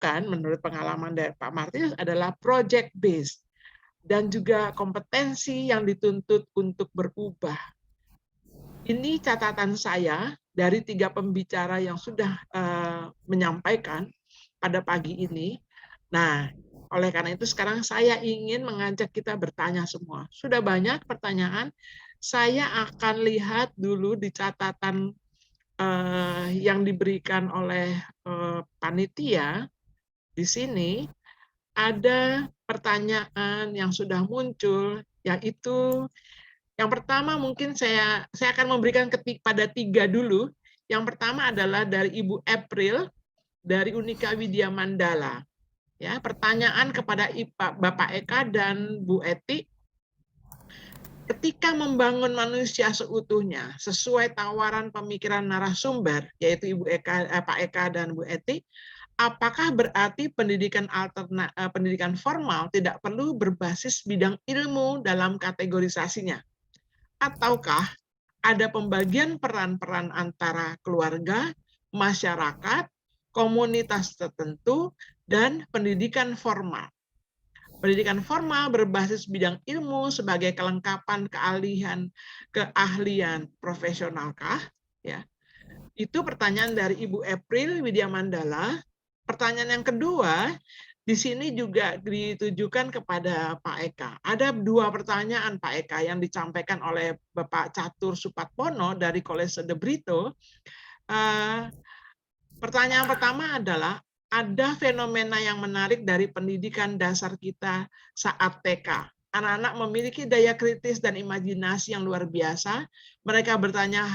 lakukan menurut pengalaman dari Pak Martinus adalah project based dan juga kompetensi yang dituntut untuk berubah. Ini catatan saya dari 3 pembicara yang sudah menyampaikan pada pagi ini. Nah, oleh karena itu sekarang saya ingin mengajak kita bertanya semua. Sudah banyak pertanyaan, saya akan lihat dulu di catatan yang diberikan oleh panitia. Di sini ada pertanyaan yang sudah muncul, yaitu yang pertama mungkin saya akan memberikan pada 3 dulu. Yang pertama adalah dari Ibu April dari Unika Widya Mandala. Ya, pertanyaan kepada Bapak Eka dan Bu Eti, ketika membangun manusia seutuhnya sesuai tawaran pemikiran narasumber, yaitu Pak Eka dan Bu Eti, apakah berarti pendidikan formal tidak perlu berbasis bidang ilmu dalam kategorisasinya? Ataukah ada pembagian peran-peran antara keluarga, masyarakat, komunitas tertentu, dan pendidikan formal? Pendidikan formal berbasis bidang ilmu sebagai kelengkapan keahlian profesionalkah? Ya, itu pertanyaan dari Ibu April Widya Mandala. Pertanyaan yang kedua, di sini juga ditujukan kepada Pak Eka. Ada 2 pertanyaan Pak Eka yang disampaikan oleh Bapak Catur Supatpono dari Kolese de Brito. Pertanyaan pertama adalah, ada fenomena yang menarik dari pendidikan dasar kita saat TK. Anak-anak memiliki daya kritis dan imajinasi yang luar biasa. Mereka bertanya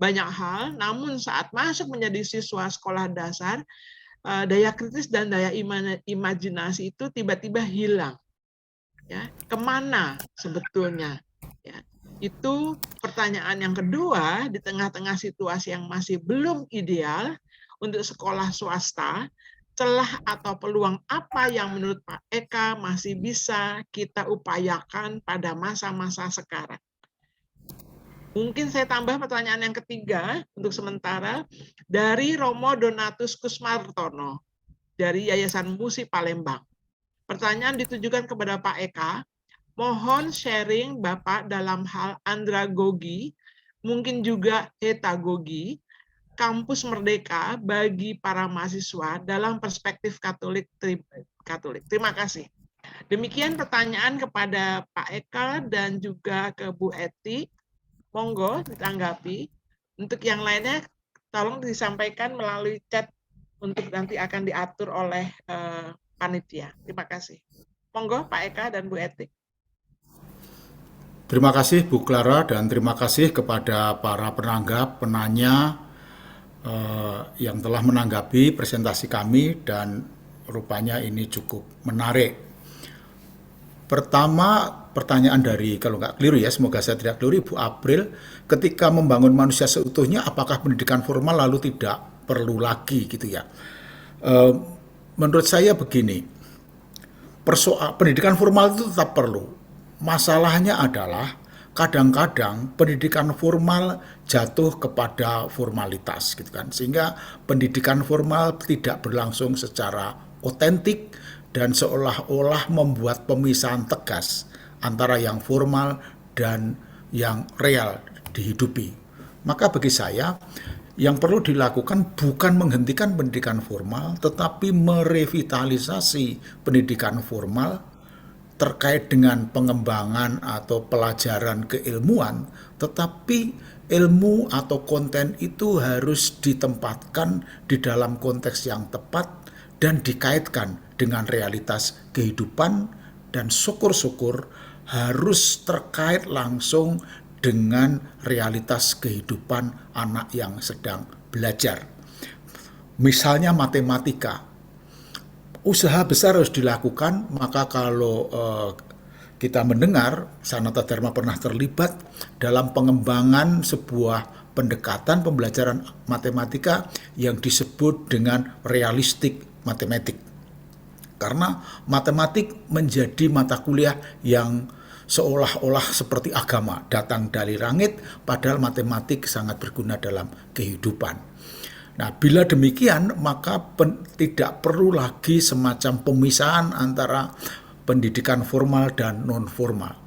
banyak hal, namun saat masuk menjadi siswa sekolah dasar, daya kritis dan daya imajinasi itu tiba-tiba hilang. Ya, kemana sebetulnya? Ya, itu pertanyaan yang kedua, di tengah-tengah situasi yang masih belum ideal untuk sekolah swasta, celah atau peluang apa yang menurut Pak Eka masih bisa kita upayakan pada masa-masa sekarang? Mungkin saya tambah pertanyaan yang ketiga untuk sementara dari Romo Donatus Kusmartono dari Yayasan Musi Palembang. Pertanyaan ditujukan kepada Pak Eka. Mohon sharing Bapak dalam hal andragogi, mungkin juga hetagogi, kampus merdeka bagi para mahasiswa dalam perspektif Katolik. Terima kasih. Demikian pertanyaan kepada Pak Eka dan juga ke Bu Eti. Monggo ditanggapi. Untuk yang lainnya, tolong disampaikan melalui chat untuk nanti akan diatur oleh panitia. Terima kasih. Monggo Pak Eka dan Bu Eti. Terima kasih Bu Clara dan terima kasih kepada para penanya yang telah menanggapi presentasi kami dan rupanya ini cukup menarik. Pertama, pertanyaan dari, kalau nggak keliru ya, semoga saya tidak keliru, Ibu April, ketika membangun manusia seutuhnya, apakah pendidikan formal lalu tidak perlu lagi gitu ya? Menurut saya begini, pendidikan formal itu tetap perlu. Masalahnya adalah kadang-kadang pendidikan formal jatuh kepada formalitas gitu kan, sehingga pendidikan formal tidak berlangsung secara otentik dan seolah-olah membuat pemisahan tegas antara yang formal dan yang real dihidupi. Maka bagi saya yang perlu dilakukan bukan menghentikan pendidikan formal, tetapi merevitalisasi pendidikan formal terkait dengan pengembangan atau pelajaran keilmuan, tetapi ilmu atau konten itu harus ditempatkan di dalam konteks yang tepat dan dikaitkan dengan realitas kehidupan, dan syukur-syukur harus terkait langsung dengan realitas kehidupan anak yang sedang belajar. Misalnya matematika, usaha besar harus dilakukan, maka kalau kita mendengar Sanata Dharma pernah terlibat dalam pengembangan sebuah pendekatan pembelajaran matematika yang disebut dengan realistik matematik. Karena matematik menjadi mata kuliah yang seolah-olah seperti agama, datang dari langit, padahal matematik sangat berguna dalam kehidupan. Nah, bila demikian maka tidak perlu lagi semacam pemisahan antara pendidikan formal dan non formal.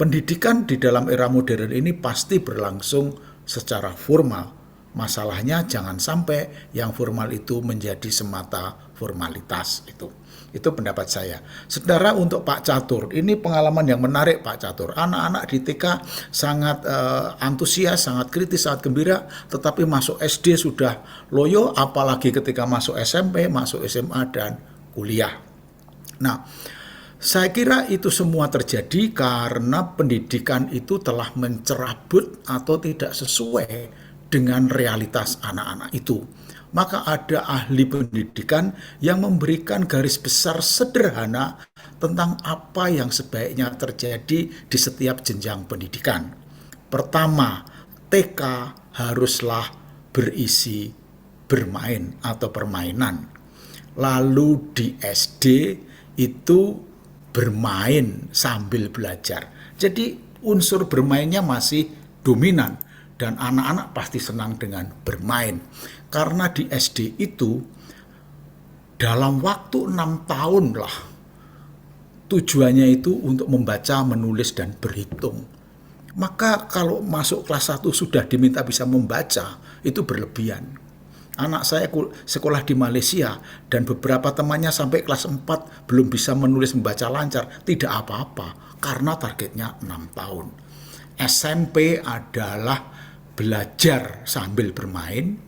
Pendidikan di dalam era modern ini pasti berlangsung secara formal. Masalahnya jangan sampai yang formal itu menjadi semata formalitas itu. Itu pendapat saya. Sementara untuk Pak Catur, ini pengalaman yang menarik Pak Catur. Anak-anak di TK sangat antusias, sangat kritis, sangat gembira, tetapi masuk SD sudah loyo, apalagi ketika masuk SMP, masuk SMA, dan kuliah. Nah, saya kira itu semua terjadi karena pendidikan itu telah mencerabut atau tidak sesuai dengan realitas anak-anak itu. Maka ada ahli pendidikan yang memberikan garis besar sederhana tentang apa yang sebaiknya terjadi di setiap jenjang pendidikan. Pertama, TK haruslah berisi bermain atau permainan. Lalu di SD itu bermain sambil belajar. Jadi unsur bermainnya masih dominan dan anak-anak pasti senang dengan bermain. Karena di SD itu dalam waktu 6 tahun lah tujuannya itu untuk membaca, menulis, dan berhitung. Maka kalau masuk kelas 1 sudah diminta bisa membaca, itu berlebihan. Anak saya sekolah di Malaysia dan beberapa temannya sampai kelas 4 belum bisa menulis membaca lancar. Tidak apa-apa karena targetnya 6 tahun. SMP adalah belajar sambil bermain,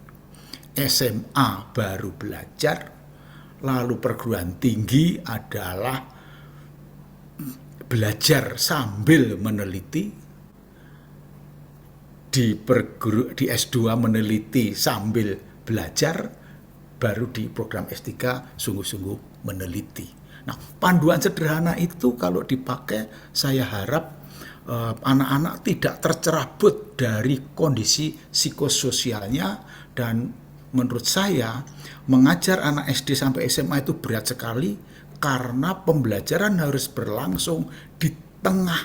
SMA baru belajar, lalu perguruan tinggi adalah belajar sambil meneliti, di S2 meneliti sambil belajar, baru di program S3 sungguh-sungguh meneliti. Nah, panduan sederhana itu kalau dipakai, saya harap anak-anak tidak tercerabut dari kondisi psikososialnya. Dan menurut saya mengajar anak SD sampai SMA itu berat sekali karena pembelajaran harus berlangsung di tengah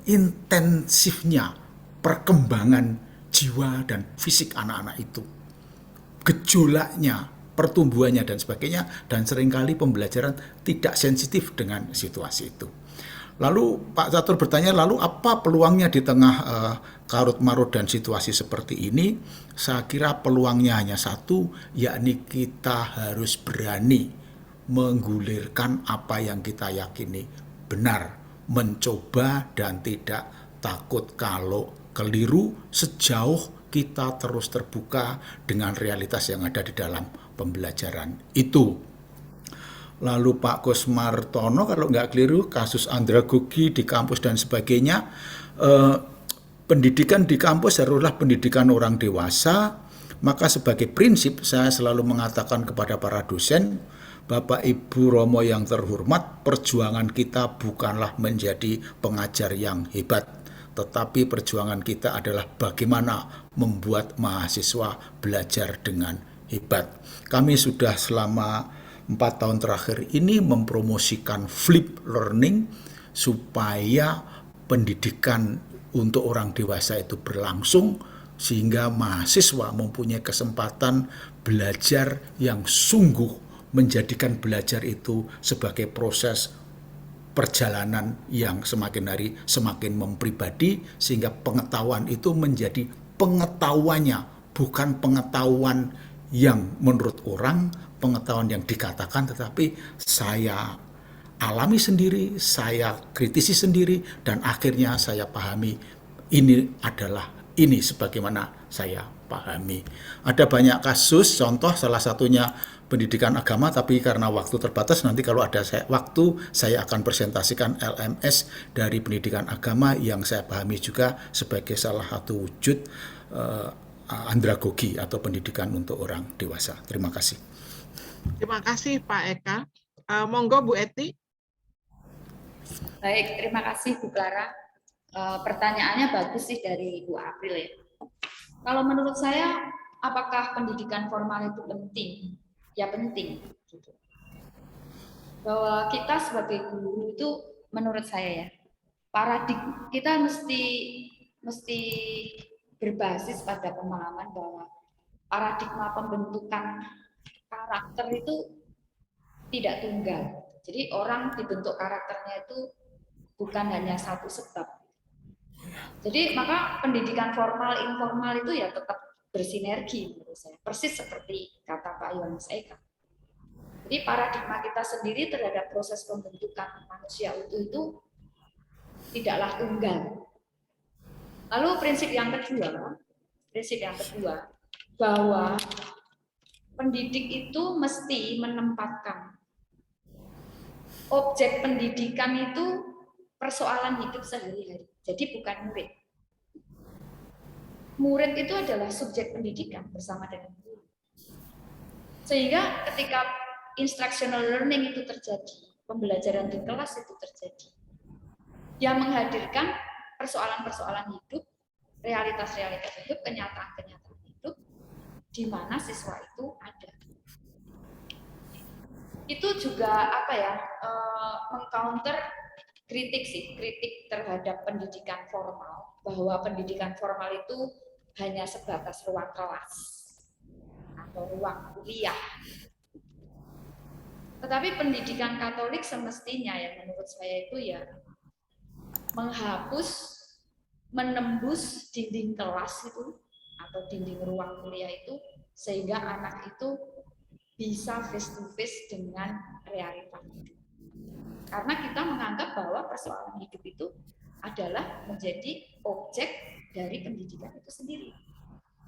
intensifnya perkembangan jiwa dan fisik anak-anak itu, gejolaknya, pertumbuhannya dan sebagainya, dan seringkali pembelajaran tidak sensitif dengan situasi itu. Lalu Pak Catur bertanya, lalu apa peluangnya di tengah karut-marut dan situasi seperti ini? Saya kira peluangnya hanya satu, yakni kita harus berani menggulirkan apa yang kita yakini benar, mencoba dan tidak takut kalau keliru sejauh kita terus terbuka dengan realitas yang ada di dalam pembelajaran itu. Lalu Pak Kusmartono kalau nggak keliru kasus andragogi di kampus dan sebagainya, pendidikan di kampus haruslah pendidikan orang dewasa. Maka sebagai prinsip saya selalu mengatakan kepada para dosen, Bapak Ibu Romo yang terhormat, perjuangan kita bukanlah menjadi pengajar yang hebat, tetapi perjuangan kita adalah bagaimana membuat mahasiswa belajar dengan hebat. Kami sudah selama 4 tahun terakhir ini mempromosikan flip learning supaya pendidikan untuk orang dewasa itu berlangsung sehingga mahasiswa mempunyai kesempatan belajar yang sungguh, menjadikan belajar itu sebagai proses perjalanan yang semakin hari semakin mempribadi, sehingga pengetahuan itu menjadi pengetahuannya, bukan pengetahuan yang menurut orang, pengetahuan yang dikatakan, tetapi saya alami sendiri, saya kritisi sendiri, dan akhirnya saya pahami ini sebagaimana saya pahami. Ada banyak kasus, contoh salah satunya pendidikan agama, tapi karena waktu terbatas nanti kalau ada waktu saya akan presentasikan LMS dari pendidikan agama yang saya pahami juga sebagai salah satu wujud andragogi atau pendidikan untuk orang dewasa. Terima kasih. Terima kasih Pak Eka. Monggo Bu Eti. Baik, terima kasih Bu Clara. Pertanyaannya bagus sih dari Bu April ya. Kalau menurut saya, apakah pendidikan formal itu penting? Ya penting. Gitu. Bahwa kita sebagai guru itu, menurut saya ya, paradigma kita mesti berbasis pada pemahaman bahwa paradigma pembentukan karakter itu tidak tunggal. Jadi orang dibentuk karakternya itu bukan hanya satu sebab. Jadi maka pendidikan formal informal itu ya tetap bersinergi menurut saya. Persis seperti kata Pak Yohanes Eka. Jadi paradigma kita sendiri terhadap proses pembentukan manusia itu tidaklah tunggal. Lalu prinsip yang kedua bahwa pendidik itu mesti menempatkan objek pendidikan itu persoalan hidup sehari-hari. Jadi bukan murid. Murid itu adalah subjek pendidikan bersama dengan guru. Sehingga ketika instructional learning itu terjadi, pembelajaran di kelas itu terjadi, yang menghadirkan persoalan-persoalan hidup, realitas-realitas hidup, kenyataan-kenyataan hidup, di mana siswa itu ada. Itu juga mengcounter kritik terhadap pendidikan formal, bahwa pendidikan formal itu hanya sebatas ruang kelas atau ruang kuliah. Tetapi pendidikan Katolik semestinya yang menurut saya itu ya menembus dinding kelas itu atau dinding ruang kuliah itu, sehingga anak itu bisa face to face dengan realita hidup. Karena kita menganggap bahwa persoalan hidup itu adalah menjadi objek dari pendidikan itu sendiri.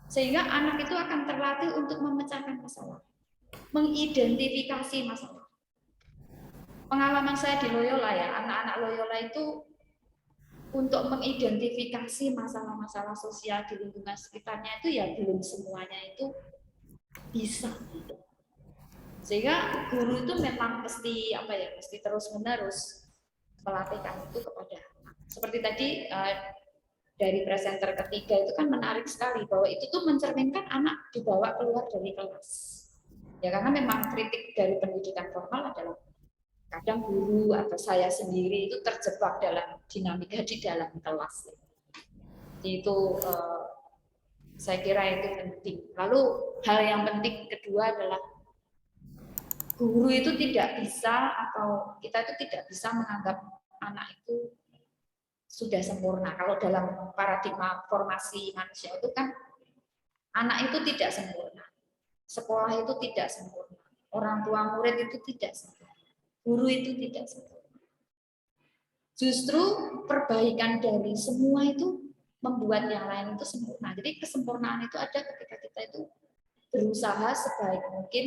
Sehingga anak itu akan terlatih untuk memecahkan masalah, mengidentifikasi masalah. Pengalaman saya di Loyola ya, anak-anak Loyola itu untuk mengidentifikasi masalah-masalah sosial di lingkungan sekitarnya itu ya belum semuanya itu bisa. Sehingga guru itu memang mesti terus-menerus melatihkan itu kepada anak. Seperti tadi dari presenter ketiga itu kan menarik sekali bahwa itu tuh mencerminkan anak dibawa keluar dari kelas. Ya karena memang kritik dari pendidikan formal adalah kadang guru atau saya sendiri itu terjebak dalam dinamika di dalam kelas. Jadi itu saya kira itu penting. Lalu hal yang penting kedua adalah guru itu tidak bisa atau kita itu tidak bisa menganggap anak itu sudah sempurna. Kalau dalam paradigma formasi manusia itu kan anak itu tidak sempurna. Sekolah itu tidak sempurna. Orang tua murid itu tidak sempurna. Guru itu tidak sempurna. Justru perbaikan dari semua itu membuat yang lain itu sempurna. Jadi kesempurnaan itu ada ketika kita itu berusaha sebaik mungkin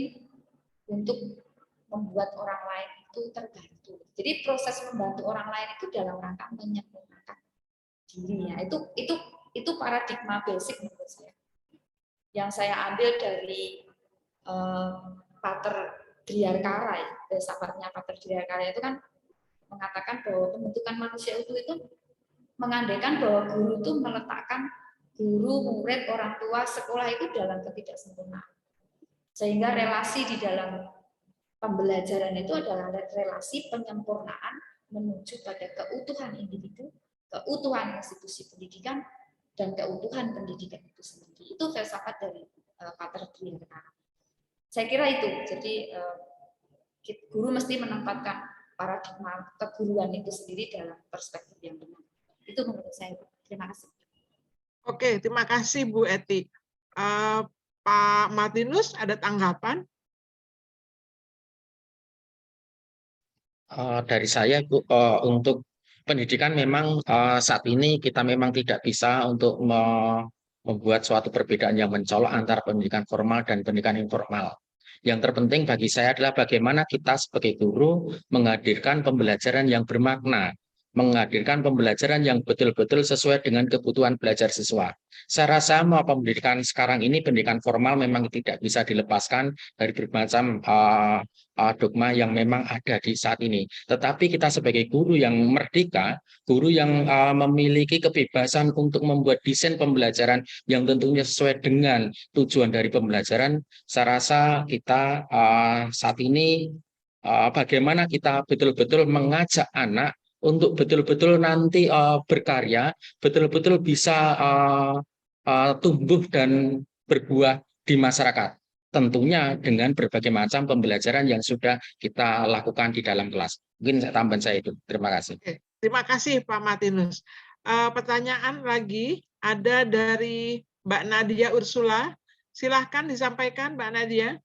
untuk membuat orang lain itu terbantu. Jadi proses membantu orang lain itu dalam rangka menyempurnakan dirinya. Itu paradigma basic menurut saya. Yang saya ambil dari Pater Driarkara, sahabatnya Pater Driarkara itu kan mengatakan bahwa pembentukan manusia itu mengandaikan bahwa guru itu meletakkan guru, murid, orang tua, sekolah itu dalam ketidaksempurnaan. Sehingga relasi di dalam pembelajaran itu adalah relasi penyempurnaan menuju pada keutuhan individu, keutuhan institusi pendidikan, dan keutuhan pendidikan itu sendiri. Itu filsafat dari Pater Driarkara. Saya kira itu. Jadi guru mesti menempatkan paradigma keguruan itu sendiri dalam perspektif yang benar. Itu menurut saya. Terima kasih. Oke, terima kasih Bu Eti. Pak Martinus, ada tanggapan? Dari saya, Bu, untuk pendidikan memang saat ini kita memang tidak bisa untuk membuat suatu perbedaan yang mencolok antara pendidikan formal dan pendidikan informal. Yang terpenting bagi saya adalah bagaimana kita sebagai guru menghadirkan pembelajaran yang bermakna, menghadirkan pembelajaran yang betul-betul sesuai dengan kebutuhan belajar siswa. Saya rasa mau pendidikan sekarang ini, pendidikan formal memang tidak bisa dilepaskan dari bermacam dogma yang memang ada di saat ini. Tetapi kita sebagai guru yang merdeka, guru yang memiliki kebebasan untuk membuat desain pembelajaran yang tentunya sesuai dengan tujuan dari pembelajaran, saya rasa kita saat ini bagaimana kita betul-betul mengajak anak untuk betul-betul nanti berkarya, betul-betul bisa tumbuh dan berbuah di masyarakat. Tentunya dengan berbagai macam pembelajaran yang sudah kita lakukan di dalam kelas. Mungkin tambahan saya itu. Terima kasih. Oke, terima kasih Pak Martinus. Pertanyaan lagi ada dari Mbak Nadia Ursula. Silahkan disampaikan Mbak Nadia.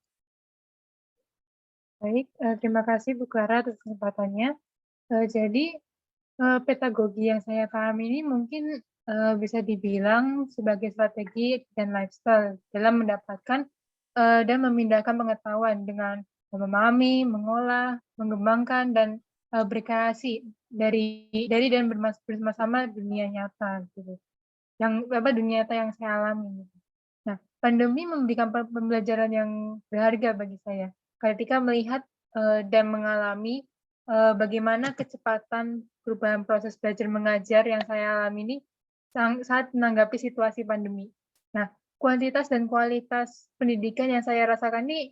Baik, terima kasih Bu Clara atas kesempatannya. Jadi, pedagogi yang saya pahami ini mungkin bisa dibilang sebagai strategi dan lifestyle dalam mendapatkan dan memindahkan pengetahuan dengan memahami, mengolah, mengembangkan, dan berkreasi dari dan bersama-sama dunia nyata gitu. Dunia nyata yang saya alami. Nah, pandemi memberikan pembelajaran yang berharga bagi saya ketika melihat dan mengalami bagaimana kecepatan perubahan proses belajar mengajar yang saya alami ini saat menanggapi situasi pandemi. Nah, kuantitas dan kualitas pendidikan yang saya rasakan ini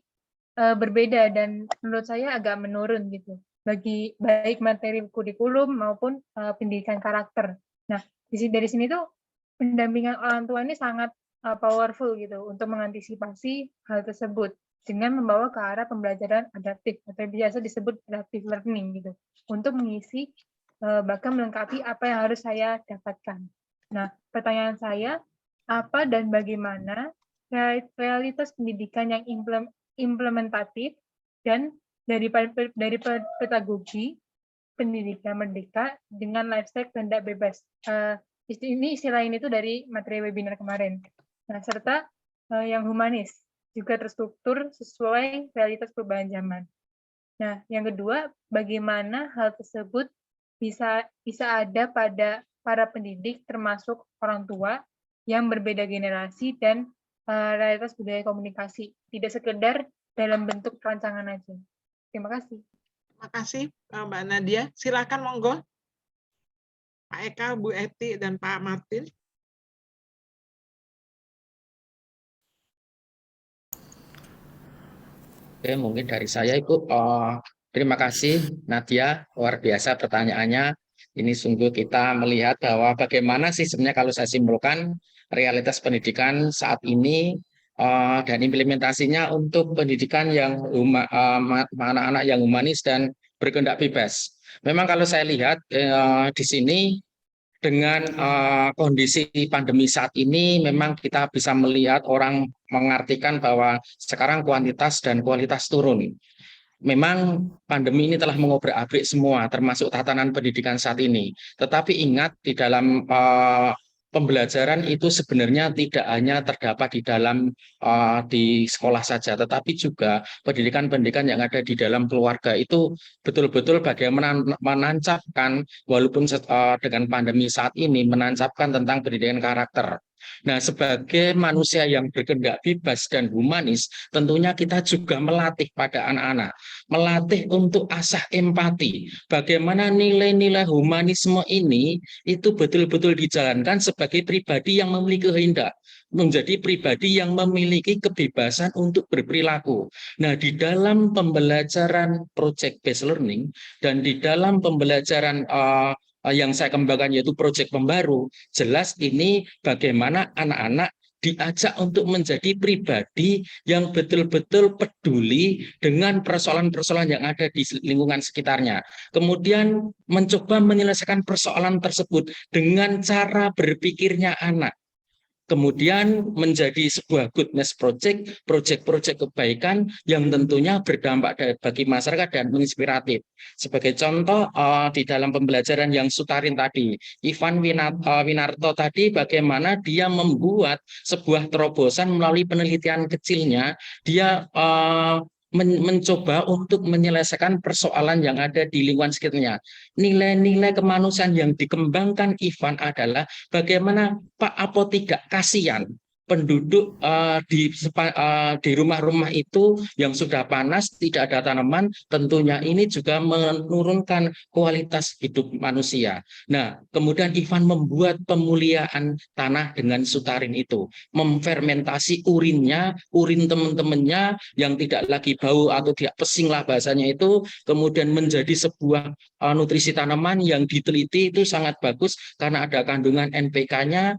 berbeda dan menurut saya agak menurun gitu bagi baik materi kurikulum maupun pendidikan karakter. Nah, dari sini tuh pendampingan orang tua ini sangat powerful gitu untuk mengantisipasi hal tersebut dengan membawa ke arah pembelajaran adaptif atau biasa disebut adaptive learning gitu untuk mengisi bahkan melengkapi apa yang harus saya dapatkan. Nah, pertanyaan saya, apa dan bagaimana realitas pendidikan yang implementatif dan dari pedagogi pendidikan merdeka dengan lifestyle kehendak bebas. Istilah ini itu dari materi webinar kemarin. Nah, serta yang humanis juga terstruktur sesuai realitas perubahan zaman. Nah, yang kedua, bagaimana hal tersebut bisa ada pada para pendidik termasuk orang tua yang berbeda generasi dan realitas budaya komunikasi, tidak sekedar dalam bentuk rancangan aja. Terima kasih. Terima kasih Mbak Nadia. Silakan monggo. Pak Eka, Bu Eti, dan Pak Martin. Oke, mungkin dari saya Ibu. Terima kasih Nadia, luar biasa pertanyaannya. Ini sungguh kita melihat bahwa bagaimana sih sebenarnya kalau saya simpulkan realitas pendidikan saat ini dan implementasinya untuk pendidikan yang anak-anak yang humanis dan berkehendak bebas. Memang kalau saya lihat di sini dengan kondisi pandemi saat ini, memang kita bisa melihat orang mengartikan bahwa sekarang kuantitas dan kualitas turun. Memang pandemi ini telah mengobrak-abrik semua, termasuk tatanan pendidikan saat ini. Tetapi ingat, di dalam pembelajaran itu sebenarnya tidak hanya terdapat di dalam di sekolah saja, tetapi juga pendidikan-pendidikan yang ada di dalam keluarga itu betul-betul bagaimana menancapkan, walaupun dengan pandemi saat ini, menancapkan tentang pendidikan karakter. Nah, sebagai manusia yang berkehendak bebas dan humanis, tentunya kita juga melatih pada anak-anak, melatih untuk asah empati. Bagaimana nilai-nilai humanisme ini itu betul-betul dijalankan sebagai pribadi yang memiliki kehendak, menjadi pribadi yang memiliki kebebasan untuk berperilaku. Nah, di dalam pembelajaran project based learning dan di dalam pembelajaran yang saya kembangkan yaitu proyek pembaru, jelas ini bagaimana anak-anak diajak untuk menjadi pribadi yang betul-betul peduli dengan persoalan-persoalan yang ada di lingkungan sekitarnya. Kemudian mencoba menyelesaikan persoalan tersebut dengan cara berpikirnya anak. Kemudian menjadi sebuah goodness project, proyek-proyek kebaikan yang tentunya berdampak bagi masyarakat dan menginspiratif. Sebagai contoh di dalam pembelajaran yang Sutarin tadi, Ivan Winarto tadi bagaimana dia membuat sebuah terobosan melalui penelitian kecilnya, dia mencoba untuk menyelesaikan persoalan yang ada di lingkungan sekitarnya. Nilai-nilai kemanusiaan yang dikembangkan Ivan adalah bagaimana Pak Apo tidak kasihan penduduk di rumah-rumah itu yang sudah panas, tidak ada tanaman, tentunya ini juga menurunkan kualitas hidup manusia. Nah, kemudian Ivan membuat pemuliaan tanah dengan Sutarin itu, memfermentasi urinnya, urin teman-temannya yang tidak lagi bau atau tidak pesing lah bahasanya itu, kemudian menjadi sebuah nutrisi tanaman yang diteliti itu sangat bagus karena ada kandungan NPK-nya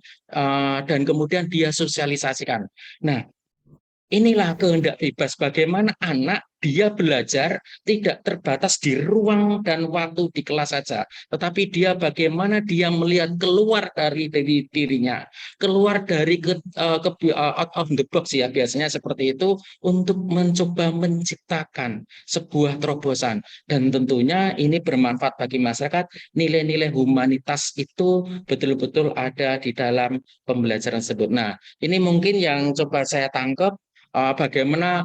dan kemudian dia sosialisasikan. Nah, Inilah kehendak bebas, bagaimana anak dia belajar tidak terbatas di ruang dan waktu di kelas saja, tetapi dia bagaimana dia melihat keluar dari dirinya, keluar dari out of the box ya, biasanya seperti itu, untuk mencoba menciptakan sebuah terobosan. Dan tentunya ini bermanfaat bagi masyarakat, nilai-nilai humanitas itu betul-betul ada di dalam pembelajaran tersebut. Nah, ini mungkin yang coba saya tangkap, bagaimana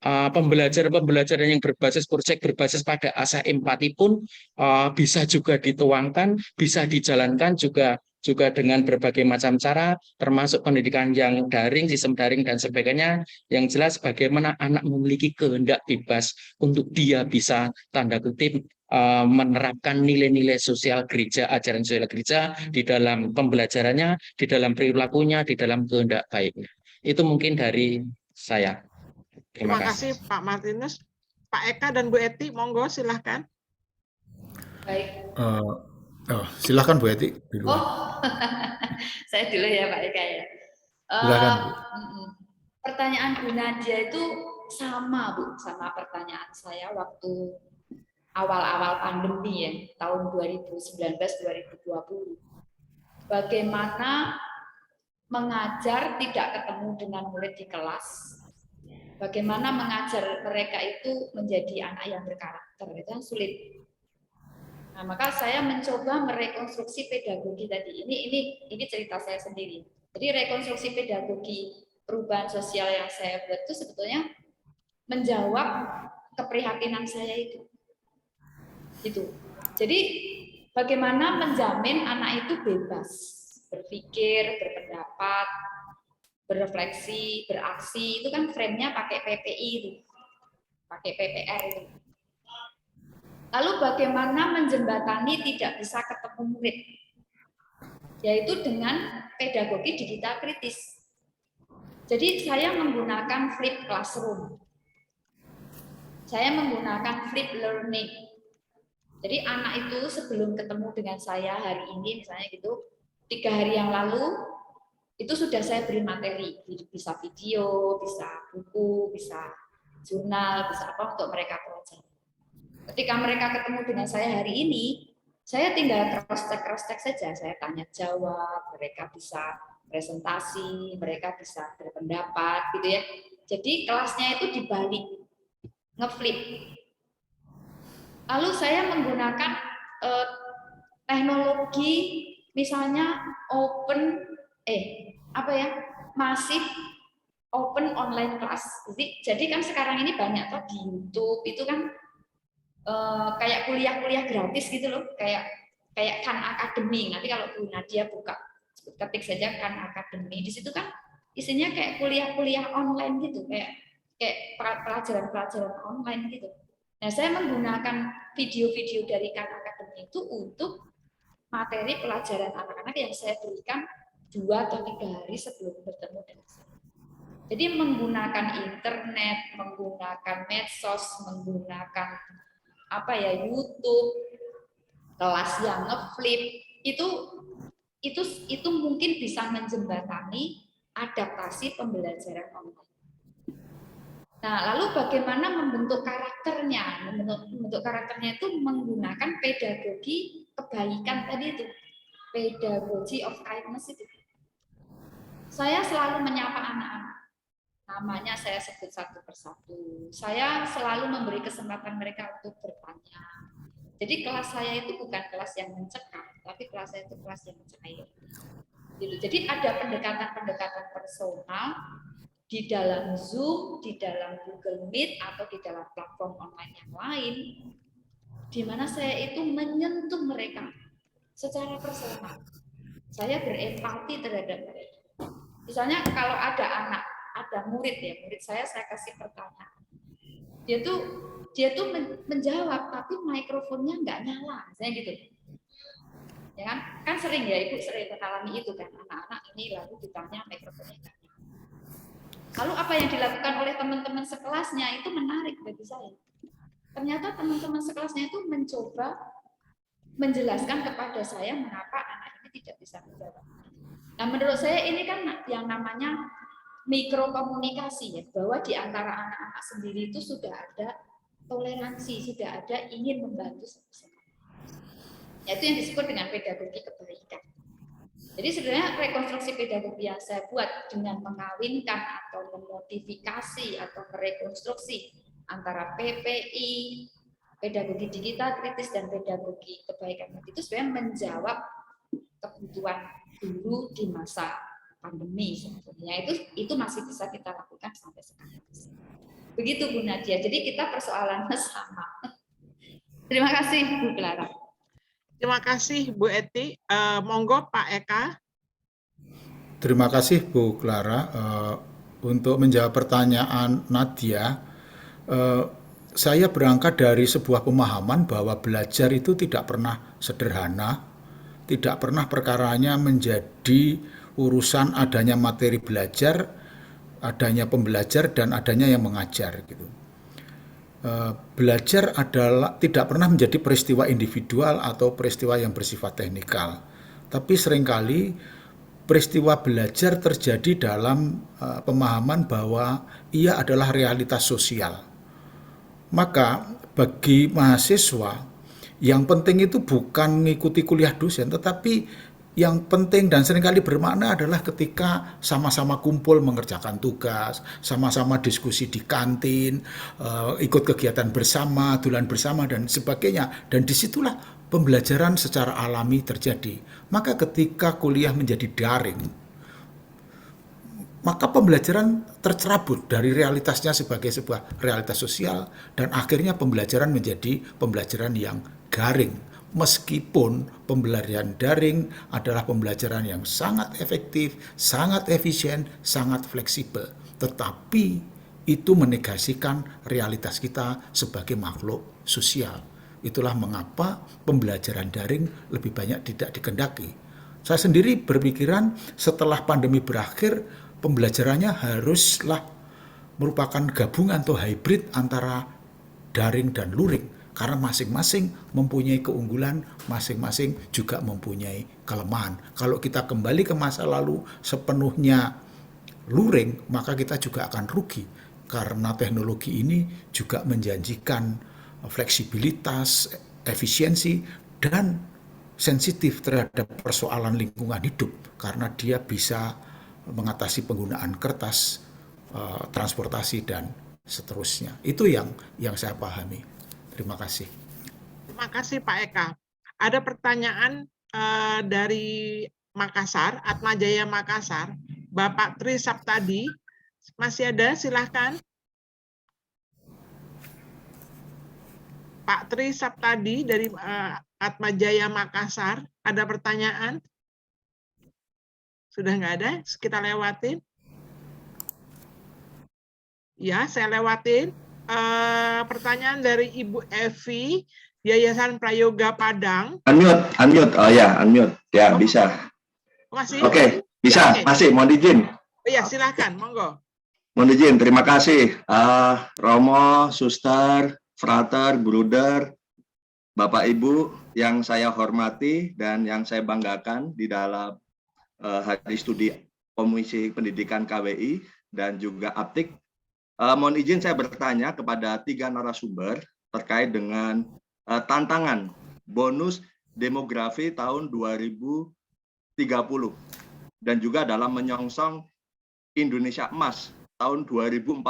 pembelajaran yang berbasis proyek, berbasis pada asa empati pun bisa juga dituangkan, bisa dijalankan juga dengan berbagai macam cara, termasuk pendidikan yang daring, sistem daring dan sebagainya. Yang jelas bagaimana anak memiliki kehendak bebas untuk dia bisa tanda kutip menerapkan nilai-nilai sosial gereja, ajaran sosial gereja di dalam pembelajarannya, di dalam perilakunya, di dalam kehendak baiknya. Itu mungkin dari saya. Terima kasih Pak Martinus. Pak Eka dan Bu Eti, monggo silahkan. Baik. Silahkan Bu Eti. Saya dulu ya Pak Eka ya. Silakan, Bu. Pertanyaan Bu Nadia itu sama Bu, sama pertanyaan saya waktu awal-awal pandemi ya, tahun 2019-2020. Bagaimana mengajar tidak ketemu dengan murid di kelas, bagaimana mengajar mereka itu menjadi anak yang berkarakter, itu yang sulit. Nah, maka saya mencoba merekonstruksi pedagogi tadi. Ini cerita saya sendiri. Jadi rekonstruksi pedagogi perubahan sosial yang saya buat itu sebetulnya menjawab keprihatinan saya itu. Jadi bagaimana menjamin anak itu bebas berpikir, berpendapat, berefleksi, beraksi, itu kan frame-nya pakai PPI itu, pakai PPR itu. Lalu bagaimana menjembatani tidak bisa ketemu murid, yaitu dengan pedagogi digital kritis. Jadi saya menggunakan flip classroom, saya menggunakan flip learning. Jadi anak itu sebelum ketemu dengan saya hari ini, misalnya gitu, 3 hari yang lalu, itu sudah saya beri materi, bisa video, bisa buku, bisa jurnal, bisa apa untuk mereka pelajari. Ketika mereka ketemu dengan saya hari ini, saya tinggal cross-check saja, saya tanya jawab, mereka bisa presentasi, mereka bisa berpendapat, gitu ya. Jadi kelasnya itu dibalik, ngeflip. Lalu saya menggunakan teknologi, misalnya masif open online class. Jadi kan sekarang ini banyak toh di YouTube itu kan kayak kuliah-kuliah gratis gitu loh, kayak Khan Academy. Nanti kalau Bu Nadia buka, ketik saja Khan Academy, di situ kan isinya kayak kuliah-kuliah online gitu, kayak pelajaran-pelajaran online gitu. Nah, saya menggunakan video-video dari Khan Academy itu untuk materi pelajaran anak-anak yang saya berikan 2 atau 3 hari sebelum bertemu dengan saya. Jadi menggunakan internet, menggunakan medsos, menggunakan YouTube, kelas yang ngeflip, itu mungkin bisa menjembatani adaptasi pembelajaran online. Nah, lalu bagaimana membentuk karakternya? Membentuk karakternya itu menggunakan pedagogi kebaikan tadi itu, pedagogy of kindness itu. Saya selalu menyapa anak-anak, namanya saya sebut satu persatu. Saya selalu memberi kesempatan mereka untuk bertanya. Jadi kelas saya itu bukan kelas yang mencekam, tapi kelas saya itu kelas yang cair. Jadi ada pendekatan-pendekatan personal di dalam Zoom, di dalam Google Meet, atau di dalam platform online yang lain, di mana saya itu menyentuh mereka secara personal. Saya berempati terhadap mereka. Misalnya kalau ada murid saya kasih pertanyaan. Dia tuh menjawab, tapi mikrofonnya nggak nyala, saya gitu. Ya kan sering ya, Ibu sering mengalami itu kan, anak-anak ini lalu ditanya mikrofonnya nggak nyala. Lalu apa yang dilakukan oleh teman-teman sekelasnya itu menarik bagi saya. Ternyata teman-teman sekelasnya itu mencoba menjelaskan kepada saya mengapa anak ini tidak bisa menjawab. Nah, menurut saya ini kan yang namanya mikrokomunikasi ya, bahwa di antara anak-anak sendiri itu sudah ada toleransi, sudah ada ingin membantu satu sama lain. Yaitu yang disebut dengan pedagogi kebaikan. Jadi sebenarnya rekonstruksi pedagogi yang saya buat dengan mengawinkan atau memodifikasi atau merekonstruksi antara PPI, pedagogi digital kritis dan pedagogi kebaikan itu sebenarnya menjawab kebutuhan guru di masa pandemi sebetulnya. Itu masih bisa kita lakukan sampai sekarang. Begitu Bu Nadia. Jadi kita persoalannya sama. Terima kasih Bu Clara. Terima kasih Bu Eti. Monggo Pak Eka. Terima kasih Bu Clara. Untuk menjawab pertanyaan Nadia, saya berangkat dari sebuah pemahaman bahwa belajar itu tidak pernah sederhana, tidak pernah perkaranya menjadi urusan adanya materi belajar, adanya pembelajar, dan adanya yang mengajar gitu. Belajar adalah tidak pernah menjadi peristiwa individual atau peristiwa yang bersifat teknikal, tapi seringkali peristiwa belajar terjadi dalam pemahaman bahwa ia adalah realitas sosial. Maka bagi mahasiswa yang penting itu bukan mengikuti kuliah dosen, tetapi yang penting dan seringkali bermakna adalah ketika sama-sama kumpul mengerjakan tugas, sama-sama diskusi di kantin, ikut kegiatan bersama, dolan bersama, dan sebagainya. Dan disitulah pembelajaran secara alami terjadi. Maka ketika kuliah menjadi daring, maka pembelajaran tercerabut dari realitasnya sebagai sebuah realitas sosial, dan akhirnya pembelajaran menjadi pembelajaran yang garing. Meskipun pembelajaran daring adalah pembelajaran yang sangat efektif, sangat efisien, sangat fleksibel, tetapi itu menegasikan realitas kita sebagai makhluk sosial. Itulah mengapa pembelajaran daring lebih banyak tidak dikehendaki. Saya sendiri berpikiran setelah pandemi berakhir, pembelajarannya haruslah merupakan gabungan atau hybrid antara daring dan luring. Karena masing-masing mempunyai keunggulan, masing-masing juga mempunyai kelemahan. Kalau kita kembali ke masa lalu sepenuhnya luring, maka kita juga akan rugi. Karena teknologi ini juga menjanjikan fleksibilitas, efisiensi, dan sensitif terhadap persoalan lingkungan hidup. Karena dia bisa mengatasi penggunaan kertas, transportasi, dan seterusnya. Itu yang saya pahami. Terima kasih. Terima kasih Pak Eka. Ada pertanyaan dari Makassar, Atmajaya Makassar, Bapak Tri Saptadi. Masih ada? Silahkan. Pak Tri Saptadi dari Atmajaya Makassar, ada pertanyaan? Sudah nggak ada? Kita lewatin. Ya, saya lewatin. Pertanyaan dari Ibu Evi, Yayasan Prayoga Padang. Unmute. Oh ya, unmute. Ya, bisa. Masih? Oke, bisa. Ya, masih. Mohon izin. Oh ya, silakan. Monggo. Mohon izin. Terima kasih. Romo, Suster, Frater, Bruder, Bapak Ibu yang saya hormati dan yang saya banggakan di dalam Hari Studi Komisi Pendidikan KWI dan juga Aptik. Mohon izin saya bertanya kepada 3 narasumber terkait dengan tantangan bonus demografi tahun 2030 dan juga dalam menyongsong Indonesia Emas tahun 2045.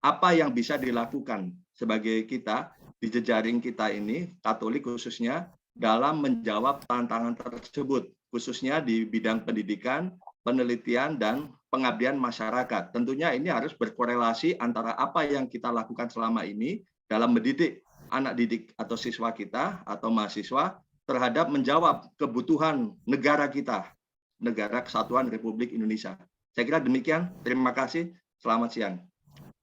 Apa yang bisa dilakukan sebagai kita di jejaring kita ini, Katolik khususnya, dalam menjawab tantangan tersebut, khususnya di bidang pendidikan, penelitian, dan pengabdian masyarakat. Tentunya ini harus berkorelasi antara apa yang kita lakukan selama ini dalam mendidik anak didik atau siswa kita atau mahasiswa terhadap menjawab kebutuhan negara kita, Negara Kesatuan Republik Indonesia. Saya kira demikian. Terima kasih. Selamat siang.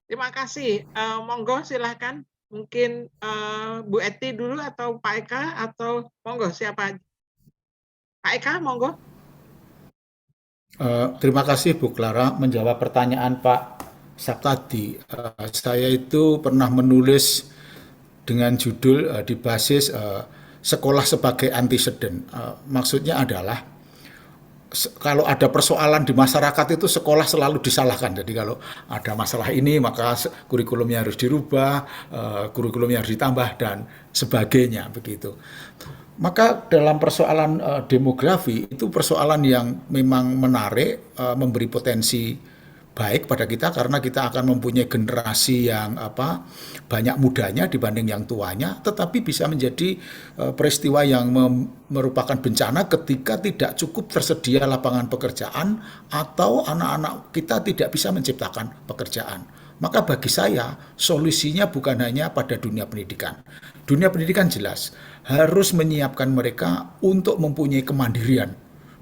Terima kasih. Monggo silahkan. Mungkin Bu Eti dulu atau Pak Eka atau monggo siapa? Pak Eka, monggo. Terima kasih Bu Clara menjawab pertanyaan Pak Saptadi. Saya itu pernah menulis dengan judul di basis sekolah sebagai anteseden. Maksudnya adalah kalau ada persoalan di masyarakat itu sekolah selalu disalahkan. Jadi kalau ada masalah ini maka kurikulumnya harus dirubah, kurikulumnya harus ditambah dan sebagainya begitu. Maka dalam persoalan demografi itu persoalan yang memang menarik, memberi potensi baik pada kita karena kita akan mempunyai generasi yang banyak mudanya dibanding yang tuanya, tetapi bisa menjadi peristiwa yang merupakan bencana ketika tidak cukup tersedia lapangan pekerjaan atau anak-anak kita tidak bisa menciptakan pekerjaan. Maka bagi saya solusinya bukan hanya pada dunia pendidikan. Dunia pendidikan jelas harus menyiapkan mereka untuk mempunyai kemandirian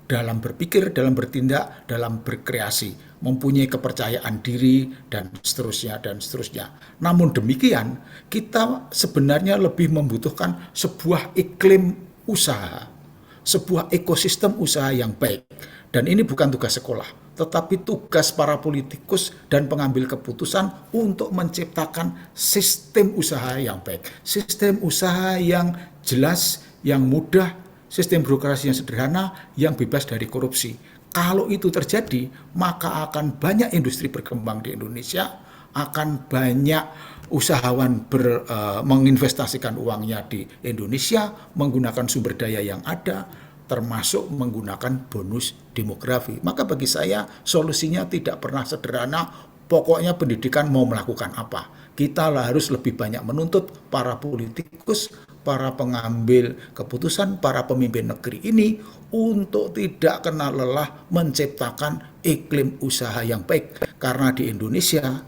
dalam berpikir, dalam bertindak, dalam berkreasi, mempunyai kepercayaan diri, dan seterusnya, dan seterusnya. Namun demikian, kita sebenarnya lebih membutuhkan sebuah iklim usaha, sebuah ekosistem usaha yang baik. Dan ini bukan tugas sekolah, tetapi tugas para politikus dan pengambil keputusan untuk menciptakan sistem usaha yang baik. Sistem usaha yang jelas, yang mudah, sistem birokrasi yang sederhana, yang bebas dari korupsi. Kalau itu terjadi, maka akan banyak industri berkembang di Indonesia, akan banyak usahawan menginvestasikan uangnya di Indonesia, menggunakan sumber daya yang ada, termasuk menggunakan bonus demografi. Maka bagi saya solusinya tidak pernah sederhana, pokoknya pendidikan mau melakukan apa. Kita harus lebih banyak menuntut para politikus, para pengambil keputusan, para pemimpin negeri ini untuk tidak kena lelah menciptakan iklim usaha yang baik. Karena di Indonesia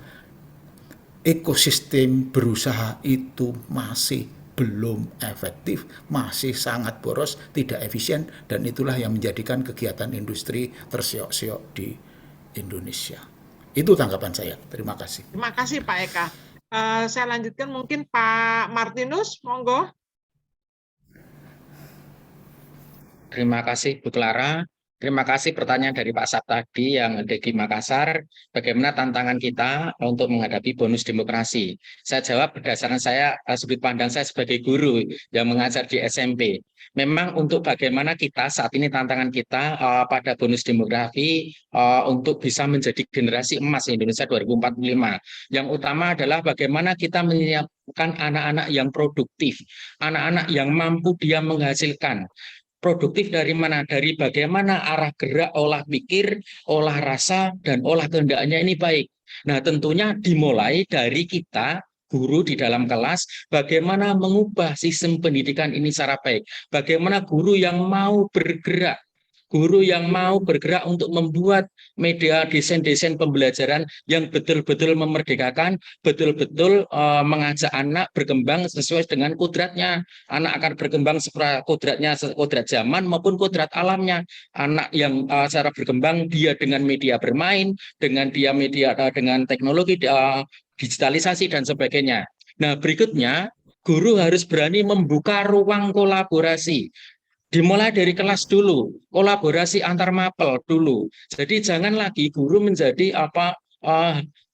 ekosistem berusaha itu masih belum efektif, masih sangat boros, tidak efisien, dan itulah yang menjadikan kegiatan industri terseok-seok di Indonesia. Itu tanggapan saya. Terima kasih. Terima kasih Pak Eka. Saya lanjutkan mungkin Pak Martinus, monggo. Terima kasih Bu Clara. Terima kasih pertanyaan dari Pak Sab tadi yang ada di Makassar. Bagaimana tantangan kita untuk menghadapi bonus demokrasi? Saya jawab berdasarkan sudut pandang saya sebagai guru yang mengajar di SMP. Memang untuk bagaimana kita saat ini tantangan kita pada bonus demografi untuk bisa menjadi generasi emas Indonesia 2045. Yang utama adalah bagaimana kita menyiapkan anak-anak yang produktif, anak-anak yang mampu dia menghasilkan. Produktif dari mana? Dari bagaimana arah gerak, olah pikir, olah rasa, dan olah kehendaknya ini baik. Nah, tentunya dimulai dari kita, guru di dalam kelas, bagaimana mengubah sistem pendidikan ini secara baik. Bagaimana guru yang mau bergerak, untuk membuat media desain-desain pembelajaran yang betul-betul memerdekakan, betul-betul mengajak anak berkembang sesuai dengan kodratnya. Anak akan berkembang sesuai kodratnya, kodrat zaman maupun kodrat alamnya. Anak yang secara berkembang dia dengan media bermain, dengan teknologi digitalisasi dan sebagainya. Nah, berikutnya guru harus berani membuka ruang kolaborasi. Dimulai dari kelas dulu, kolaborasi antar mapel dulu. Jadi jangan lagi guru menjadi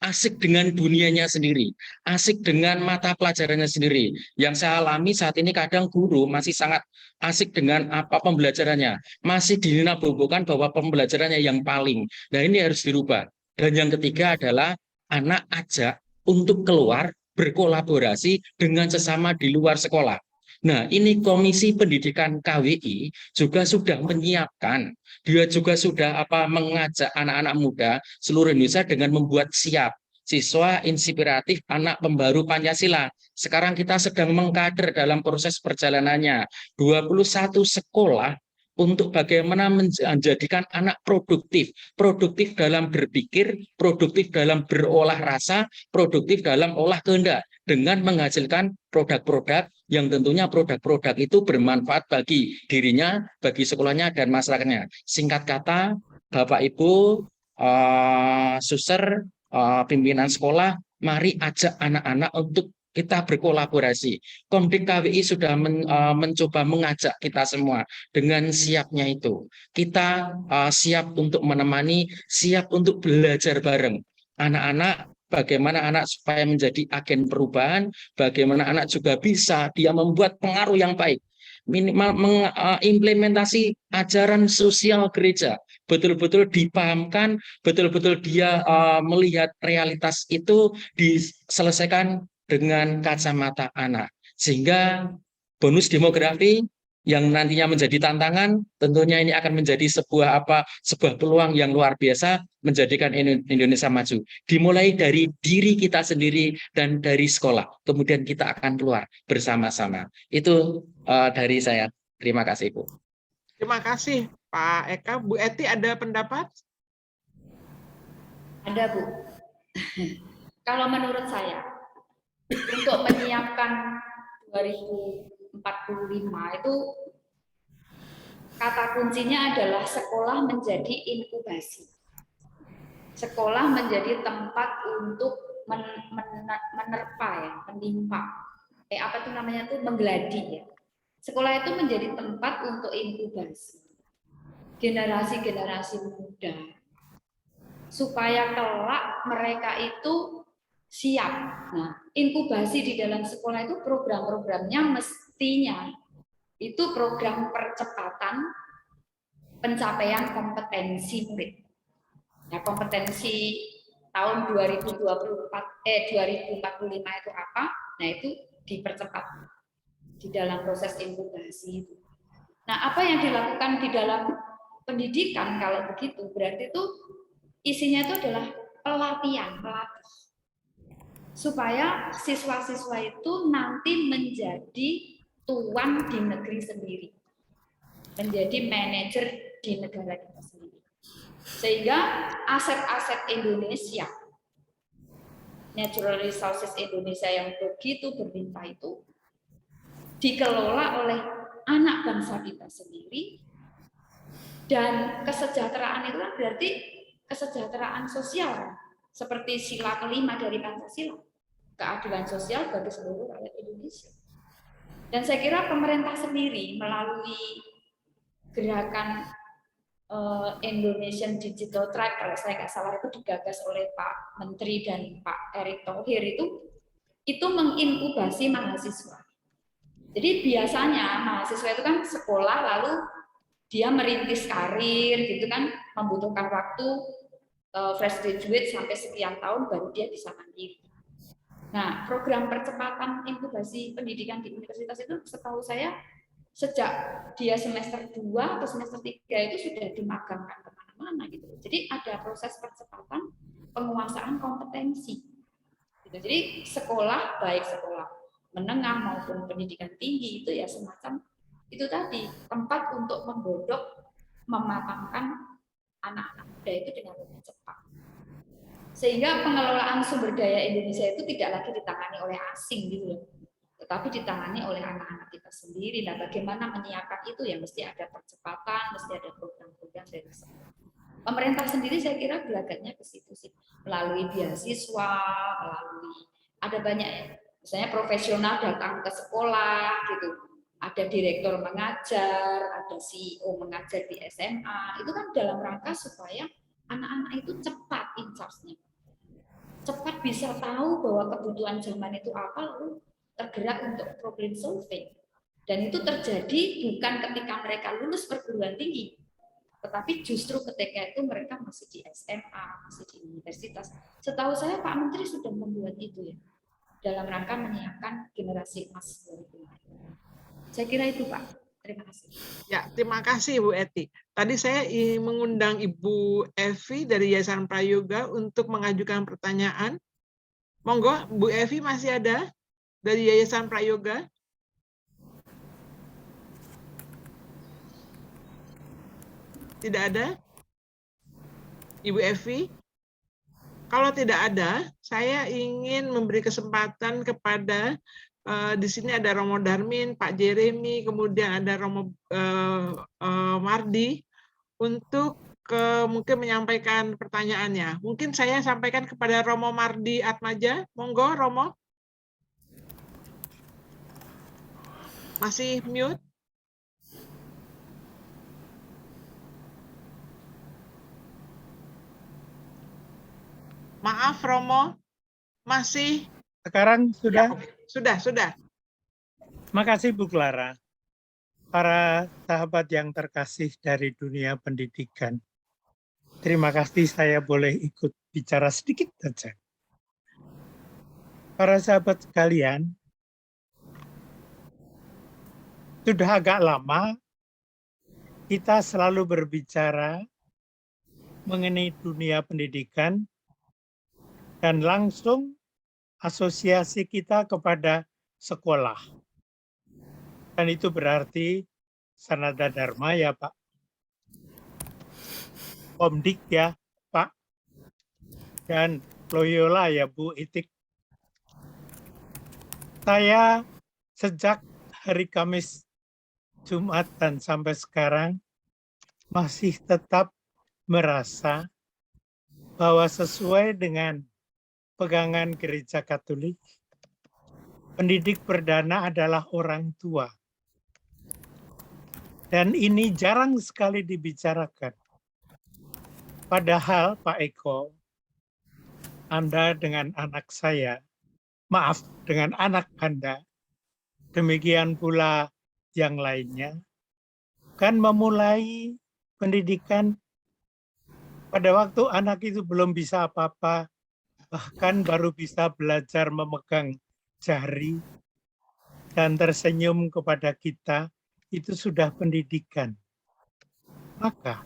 asik dengan dunianya sendiri, asik dengan mata pelajarannya sendiri. Yang saya alami saat ini kadang guru masih sangat asik dengan pembelajarannya, masih dininabobokan bahwa pembelajarannya yang paling. Nah, ini harus dirubah. Dan yang ketiga adalah anak ajak untuk keluar berkolaborasi dengan sesama di luar sekolah. Nah, ini Komisi Pendidikan KWI juga sudah menyiapkan, dia juga sudah mengajak anak-anak muda seluruh Indonesia dengan membuat siap siswa inspiratif anak pembaru Pancasila. Sekarang kita sedang mengkader dalam proses perjalanannya 21 sekolah untuk bagaimana menjadikan anak produktif dalam berpikir, produktif dalam berolah rasa, produktif dalam olah kehendak, dengan menghasilkan produk-produk yang tentunya produk-produk itu bermanfaat bagi dirinya, bagi sekolahnya, dan masyarakatnya. Singkat kata, Bapak Ibu, suster, pimpinan sekolah, mari ajak anak-anak untuk kita berkolaborasi. Komdik KWI sudah mencoba mengajak kita semua dengan siapnya itu. Kita siap untuk menemani, siap untuk belajar bareng. Anak-anak, bagaimana anak supaya menjadi agen perubahan, bagaimana anak juga bisa dia membuat pengaruh yang baik. Minimal mengimplementasi ajaran sosial gereja. betul-betul dipahamkan, betul-betul dia melihat realitas itu diselesaikan dengan kacamata anak. Sehingga bonus demografi yang nantinya menjadi tantangan, tentunya ini akan menjadi sebuah peluang yang luar biasa menjadikan Indonesia maju. Dimulai dari diri kita sendiri dan dari sekolah, kemudian kita akan keluar bersama-sama. Itu dari saya. Terima kasih, Bu. Terima kasih Pak Eka. Bu Eti ada pendapat? Ada, Bu. Kalau menurut saya, untuk menyiapkan 2045 itu kata kuncinya adalah sekolah menjadi inkubasi. Sekolah menjadi tempat untuk menerpa ya, menimpa. Apa itu namanya tuh menggeladi ya. Sekolah itu menjadi tempat untuk inkubasi generasi-generasi muda supaya kelak mereka itu siap. Nah, inkubasi di dalam sekolah itu program-programnya mestinya itu program percepatan pencapaian kompetensi murid. Nah, kompetensi tahun 2045 itu apa? Nah, itu dipercepat di dalam proses inkubasi itu. Nah, apa yang dilakukan di dalam pendidikan kalau begitu berarti itu isinya itu adalah pelatihan, pelatih. Supaya siswa-siswa itu nanti menjadi tuan di negeri sendiri. Menjadi manajer di negara kita sendiri. Sehingga aset-aset Indonesia, natural resources Indonesia yang begitu berlimpah itu dikelola oleh anak bangsa kita sendiri, dan kesejahteraan itu kan berarti kesejahteraan sosial seperti sila kelima dari Pancasila, keadilan sosial bagi seluruh rakyat Indonesia. Dan saya kira pemerintah sendiri melalui gerakan Indonesian Digital Tribe, kalau saya nggak salah itu digagas oleh Pak Menteri dan Pak Erick Thohir itu menginkubasi mahasiswa. Jadi biasanya mahasiswa itu kan sekolah lalu dia merintis karir gitu kan, membutuhkan waktu fresh graduate sampai sekian tahun baru dia bisa mandiri. Nah, program percepatan inkubasi pendidikan di universitas itu setahu saya sejak dia semester 2 atau semester 3 itu sudah dimagangkan kemana-mana gitu. Jadi ada proses percepatan penguasaan kompetensi. Gitu. Jadi sekolah, baik sekolah menengah maupun pendidikan tinggi itu ya semacam itu tadi tempat untuk menggodok, mematangkan anak-anak muda itu dengan lebih cepat. Sehingga pengelolaan sumber daya Indonesia itu tidak lagi ditangani oleh asing gitu loh, tetapi ditangani oleh anak-anak kita sendiri. Nah, bagaimana menyiapkan itu ya mesti ada percepatan, mesti ada program-program dari sekolah. Pemerintah sendiri saya kira gelagatnya ke situ sih, melalui beasiswa, melalui ada banyak ya. Misalnya profesional datang ke sekolah gitu, ada direktur mengajar, ada CEO mengajar di SMA, itu kan dalam rangka supaya anak-anak itu cepat in charge-nya, cepat bisa tahu bahwa kebutuhan zaman itu apa, lalu tergerak untuk problem solving. Dan itu terjadi bukan ketika mereka lulus perguruan tinggi, tetapi justru ketika itu mereka masih di SMA, masih di universitas. Setahu saya Pak Menteri sudah membuat itu ya, dalam rangka menyiapkan generasi emas 2045. Saya kira itu Pak. Terima kasih. Ya, terima kasih Bu Eti. Tadi saya ingin mengundang Ibu Evi dari Yayasan Prayoga untuk mengajukan pertanyaan. Monggo, Bu Evi masih ada dari Yayasan Prayoga? Tidak ada? Ibu Evi? Kalau tidak ada, saya ingin memberi kesempatan kepada di sini ada Romo Darmin, Pak Jeremy, kemudian ada Romo Mardi untuk mungkin menyampaikan pertanyaannya. Mungkin saya sampaikan kepada Romo Mardi Atmaja. Monggo, Romo. Masih mute? Maaf, Romo. Masih? Sekarang sudah? Ya, sudah. Makasih Bu Clara. Para sahabat yang terkasih dari dunia pendidikan. Terima kasih saya boleh ikut bicara sedikit saja. Para sahabat sekalian, sudah agak lama kita selalu berbicara mengenai dunia pendidikan dan langsung asosiasi kita kepada sekolah. Dan itu berarti Sanada Dharma ya Pak. Komdik ya Pak. Dan Loyola ya Bu Itik. Saya sejak hari Kamis, Jumat, dan sampai sekarang masih tetap merasa bahwa sesuai dengan pegangan Gereja Katolik, pendidik perdana adalah orang tua. Dan ini jarang sekali dibicarakan. Padahal Pak Eko, Anda dengan anak saya, maaf, dengan anak Anda, demikian pula yang lainnya, kan memulai pendidikan pada waktu anak itu belum bisa apa-apa, bahkan baru bisa belajar memegang jari dan tersenyum kepada kita, itu sudah pendidikan. Maka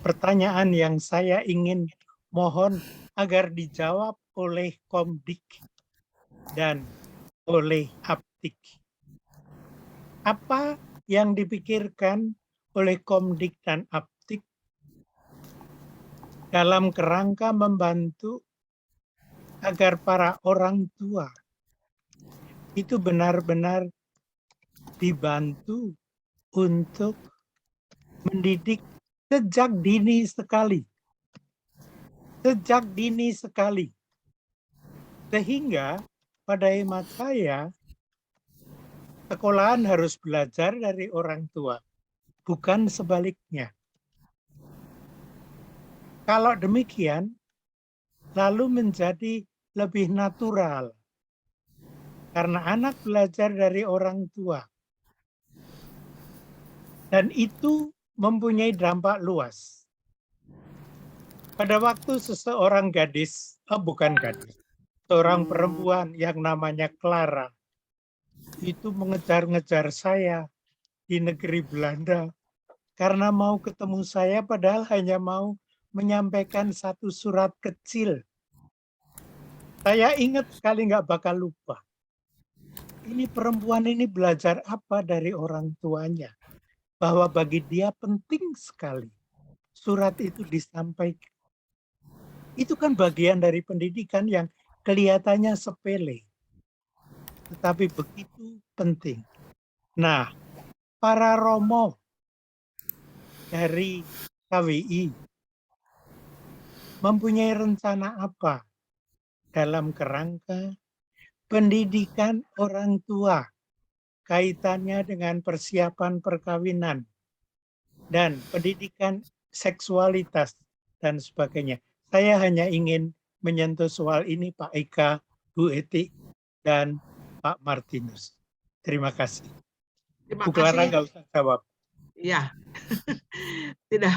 pertanyaan yang saya ingin mohon agar dijawab oleh Komdik dan oleh Aptik. Apa yang dipikirkan oleh Komdik dan Aptik dalam kerangka membantu agar para orang tua itu benar-benar dibantu untuk mendidik sejak dini sekali. Sejak dini sekali. Sehingga pada hemat saya, sekolahan harus belajar dari orang tua, bukan sebaliknya. Kalau demikian, lalu menjadi lebih natural. Karena anak belajar dari orang tua. Dan itu mempunyai dampak luas. Pada waktu seseorang gadis, bukan gadis, seorang perempuan yang namanya Clara, itu mengejar-ngejar saya di negeri Belanda karena mau ketemu saya padahal hanya mau menyampaikan satu surat kecil. Saya ingat sekali, nggak bakal lupa. Ini perempuan ini belajar apa dari orang tuanya? Bahwa bagi dia penting sekali surat itu disampaikan. Itu kan bagian dari pendidikan yang kelihatannya sepele. Tetapi begitu penting. Nah, para romo dari KWI mempunyai rencana apa dalam kerangka pendidikan orang tua, kaitannya dengan persiapan perkawinan, dan pendidikan seksualitas, dan sebagainya. Saya hanya ingin menyentuh soal ini Pak Eka, Bu Eti, dan Pak Martinus. Terima kasih. Terima Bu Clara kasih. nggak usah jawab. Iya. Tidak.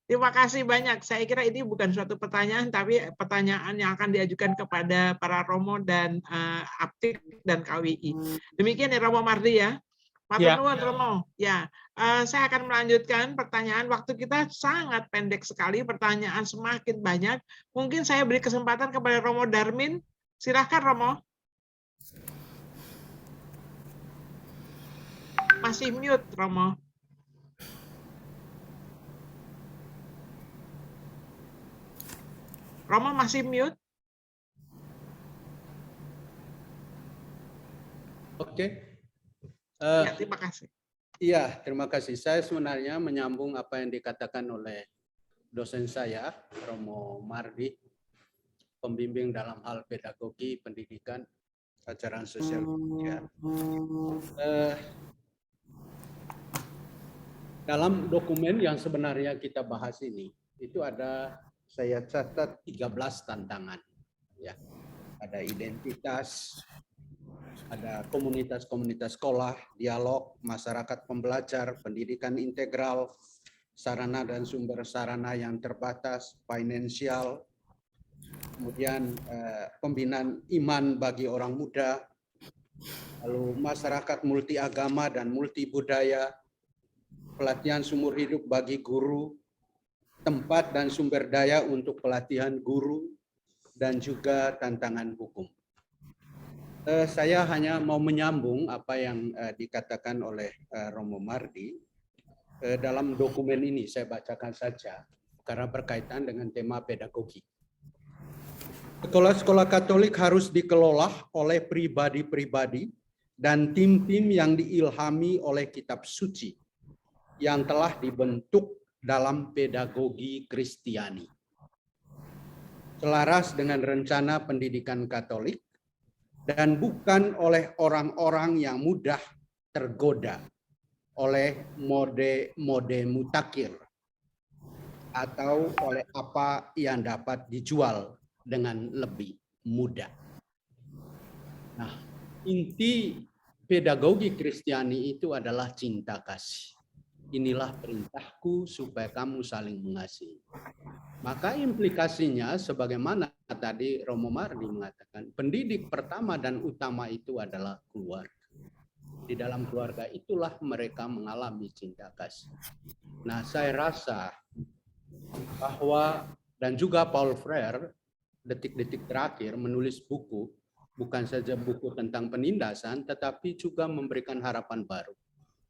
Terima kasih banyak. Saya kira ini bukan suatu pertanyaan, tapi pertanyaan yang akan diajukan kepada para Romo dan Aptik dan KWI. Demikian ya Romo Mardi ya. Ya. Matur nuwun Romo. Ya, saya akan melanjutkan pertanyaan. Waktu kita sangat pendek sekali, pertanyaan semakin banyak. Mungkin saya beri kesempatan kepada Romo Darmin. Silakan Romo. Masih mute Romo. Romo masih mute. Oke. Ya, terima kasih. Iya, terima kasih. Saya sebenarnya menyambung apa yang dikatakan oleh dosen saya, Romo Mardi, pembimbing dalam hal pedagogi, pendidikan, ajaran sosial. Ya. Dalam dokumen yang sebenarnya kita bahas ini, itu ada saya catat 13 tantangan. Ya, ada identitas, ada komunitas-komunitas sekolah, dialog, masyarakat pembelajar, pendidikan integral, sarana dan sumber sarana yang terbatas, finansial, kemudian pembinaan iman bagi orang muda, lalu masyarakat multi agama dan multi budaya, pelatihan seumur hidup bagi guru, tempat dan sumber daya untuk pelatihan guru, dan juga tantangan hukum. Saya hanya mau menyambung apa yang dikatakan oleh Romo Mardi. Dalam dokumen ini saya bacakan saja karena berkaitan dengan tema pedagogi. Sekolah-sekolah Katolik harus dikelola oleh pribadi-pribadi dan tim-tim yang diilhami oleh kitab suci yang telah dibentuk dalam pedagogi Kristiani. Selaras dengan rencana pendidikan Katolik dan bukan oleh orang-orang yang mudah tergoda oleh mode mutakhir atau oleh apa yang dapat dijual dengan lebih mudah. Nah, inti pedagogi Kristiani itu adalah cinta kasih. Inilah perintahku supaya kamu saling mengasihi. Maka implikasinya sebagaimana tadi Romo Mardi mengatakan, pendidik pertama dan utama itu adalah keluarga. Di dalam keluarga itulah mereka mengalami cinta kasih. Nah, saya rasa bahwa, dan juga Paul Freire, detik-detik terakhir menulis buku, bukan saja buku tentang penindasan, tetapi juga memberikan harapan baru,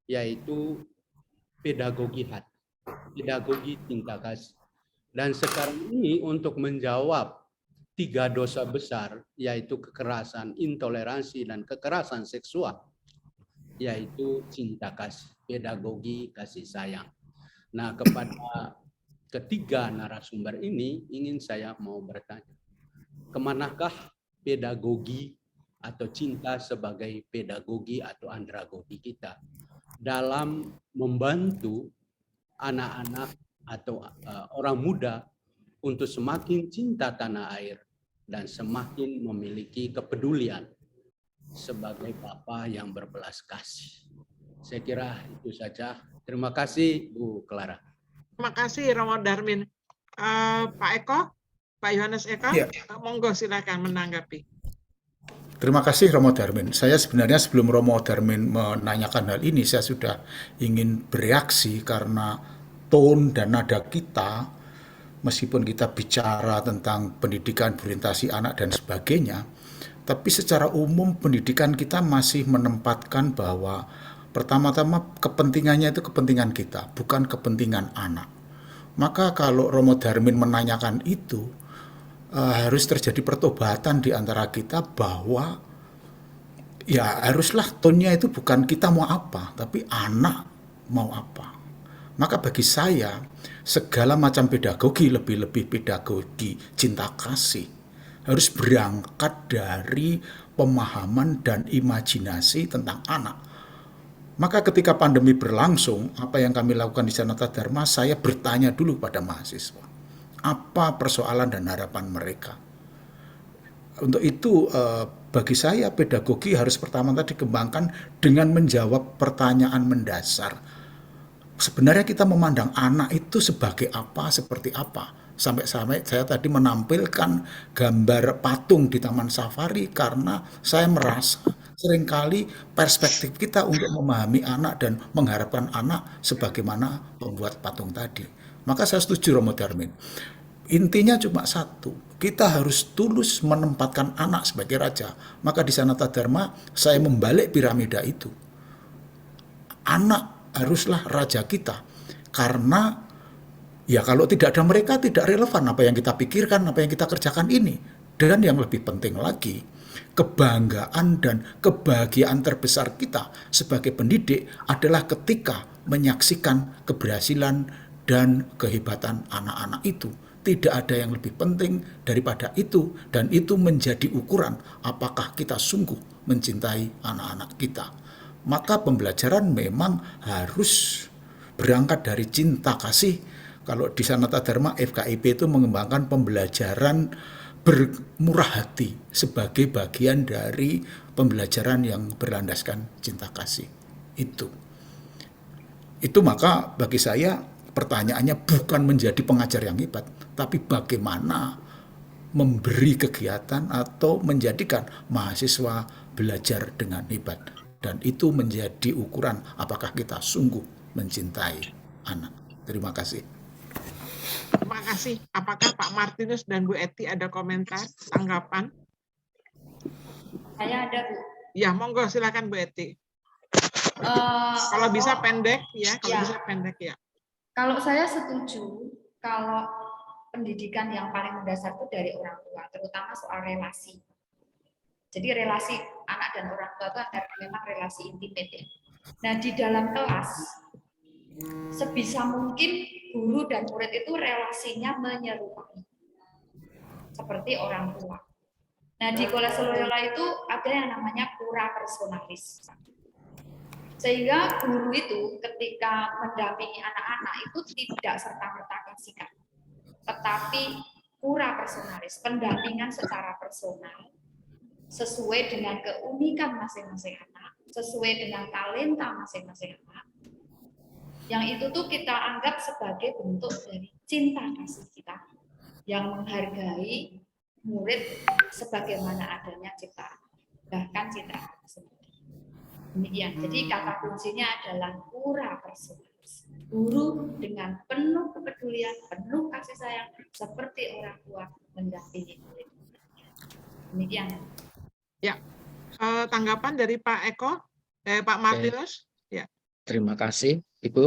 yaitu pedagogi hati, pedagogi cinta kasih. Dan sekarang ini untuk menjawab 3 dosa besar, yaitu kekerasan, intoleransi, dan kekerasan seksual, yaitu cinta kasih, pedagogi kasih sayang. Nah, kepada ketiga narasumber ini ingin saya mau bertanya, kemanakah pedagogi atau cinta sebagai pedagogi atau andragogi kita dalam membantu anak-anak atau orang muda untuk semakin cinta tanah air dan semakin memiliki kepedulian sebagai Bapa yang berbelas kasih. Saya kira itu saja. Terima kasih Bu Clara. Terima kasih Romo Darmin. Pak Eko, Pak Yohanes Eko, Ya. monggo silakan menanggapi. Terima kasih Romo Darmin. Saya sebenarnya sebelum Romo Darmin menanyakan hal ini, saya sudah ingin bereaksi karena tone dan nada kita, meskipun kita bicara tentang pendidikan, berorientasi anak dan sebagainya, tapi secara umum pendidikan kita masih menempatkan bahwa pertama-tama kepentingannya itu kepentingan kita, bukan kepentingan anak. Maka kalau Romo Darmin menanyakan itu, harus terjadi pertobatan di antara kita bahwa ya haruslah tonnya itu bukan kita mau apa, tapi anak mau apa. Maka bagi saya segala macam pedagogi, lebih-lebih pedagogi cinta kasih, harus berangkat dari pemahaman dan imajinasi tentang anak. Maka ketika pandemi berlangsung, apa yang kami lakukan di Sanata Dharma, saya bertanya dulu pada mahasiswa, apa persoalan dan harapan mereka. Untuk itu bagi saya pedagogi harus pertama tadi dikembangkan dengan menjawab pertanyaan mendasar. Sebenarnya kita memandang anak itu sebagai apa, seperti apa. Sampai-sampai saya tadi menampilkan gambar patung di Taman Safari karena saya merasa seringkali perspektif kita untuk memahami anak dan mengharapkan anak sebagaimana pembuat patung tadi. Maka saya setuju Romo Darmin. Intinya cuma satu, kita harus tulus menempatkan anak sebagai raja. Maka di Sanata Dharma saya membalik piramida itu. Anak haruslah raja kita. Karena ya kalau tidak ada mereka tidak relevan apa yang kita pikirkan, apa yang kita kerjakan ini. Dan yang lebih penting lagi, kebanggaan dan kebahagiaan terbesar kita sebagai pendidik adalah ketika menyaksikan keberhasilan dan kehebatan anak-anak itu. Tidak ada yang lebih penting daripada itu, dan itu menjadi ukuran apakah kita sungguh mencintai anak-anak kita. Maka pembelajaran memang harus berangkat dari cinta kasih. Kalau di Sanata Dharma FKIP itu mengembangkan pembelajaran bermurah hati sebagai bagian dari pembelajaran yang berlandaskan cinta kasih. Itu maka bagi saya pertanyaannya bukan menjadi pengajar yang hebat, tapi bagaimana memberi kegiatan atau menjadikan mahasiswa belajar dengan hebat. Dan itu menjadi ukuran apakah kita sungguh mencintai anak. Terima kasih. Terima kasih. Apakah Pak Martinus dan Bu Eti ada komentar, tanggapan? Saya ada, Bu. Ya, monggo silakan Bu Eti. Kalau bisa pendek ya, kalau bisa pendek ya. Kalau saya setuju, kalau pendidikan yang paling mendasar itu dari orang tua, terutama soal relasi. Jadi relasi anak dan orang tua itu memang relasi intimate ya. Nah, di dalam kelas, sebisa mungkin guru dan murid itu relasinya menyerupai. Seperti orang tua. Nah, di Koles Loyola itu ada yang namanya kura personalis. Sehingga guru itu ketika mendampingi anak-anak itu tidak serta-merta kasihkan. Tetapi kura personalis, pendampingan secara personal, sesuai dengan keunikan masing-masing anak, sesuai dengan talenta masing-masing anak. Yang itu tuh kita anggap sebagai bentuk dari cinta kasih kita yang menghargai murid sebagaimana adanya ciptaan, bahkan ciptaan sendiri. Demikian. Jadi kata kuncinya adalah kura personalis. Guru dengan penuh kepedulian, penuh kasih sayang, seperti orang tua mendampingi murid. Demikian. Ya, tanggapan dari Pak Eko, Pak Martinus. Ya. Terima kasih, Ibu.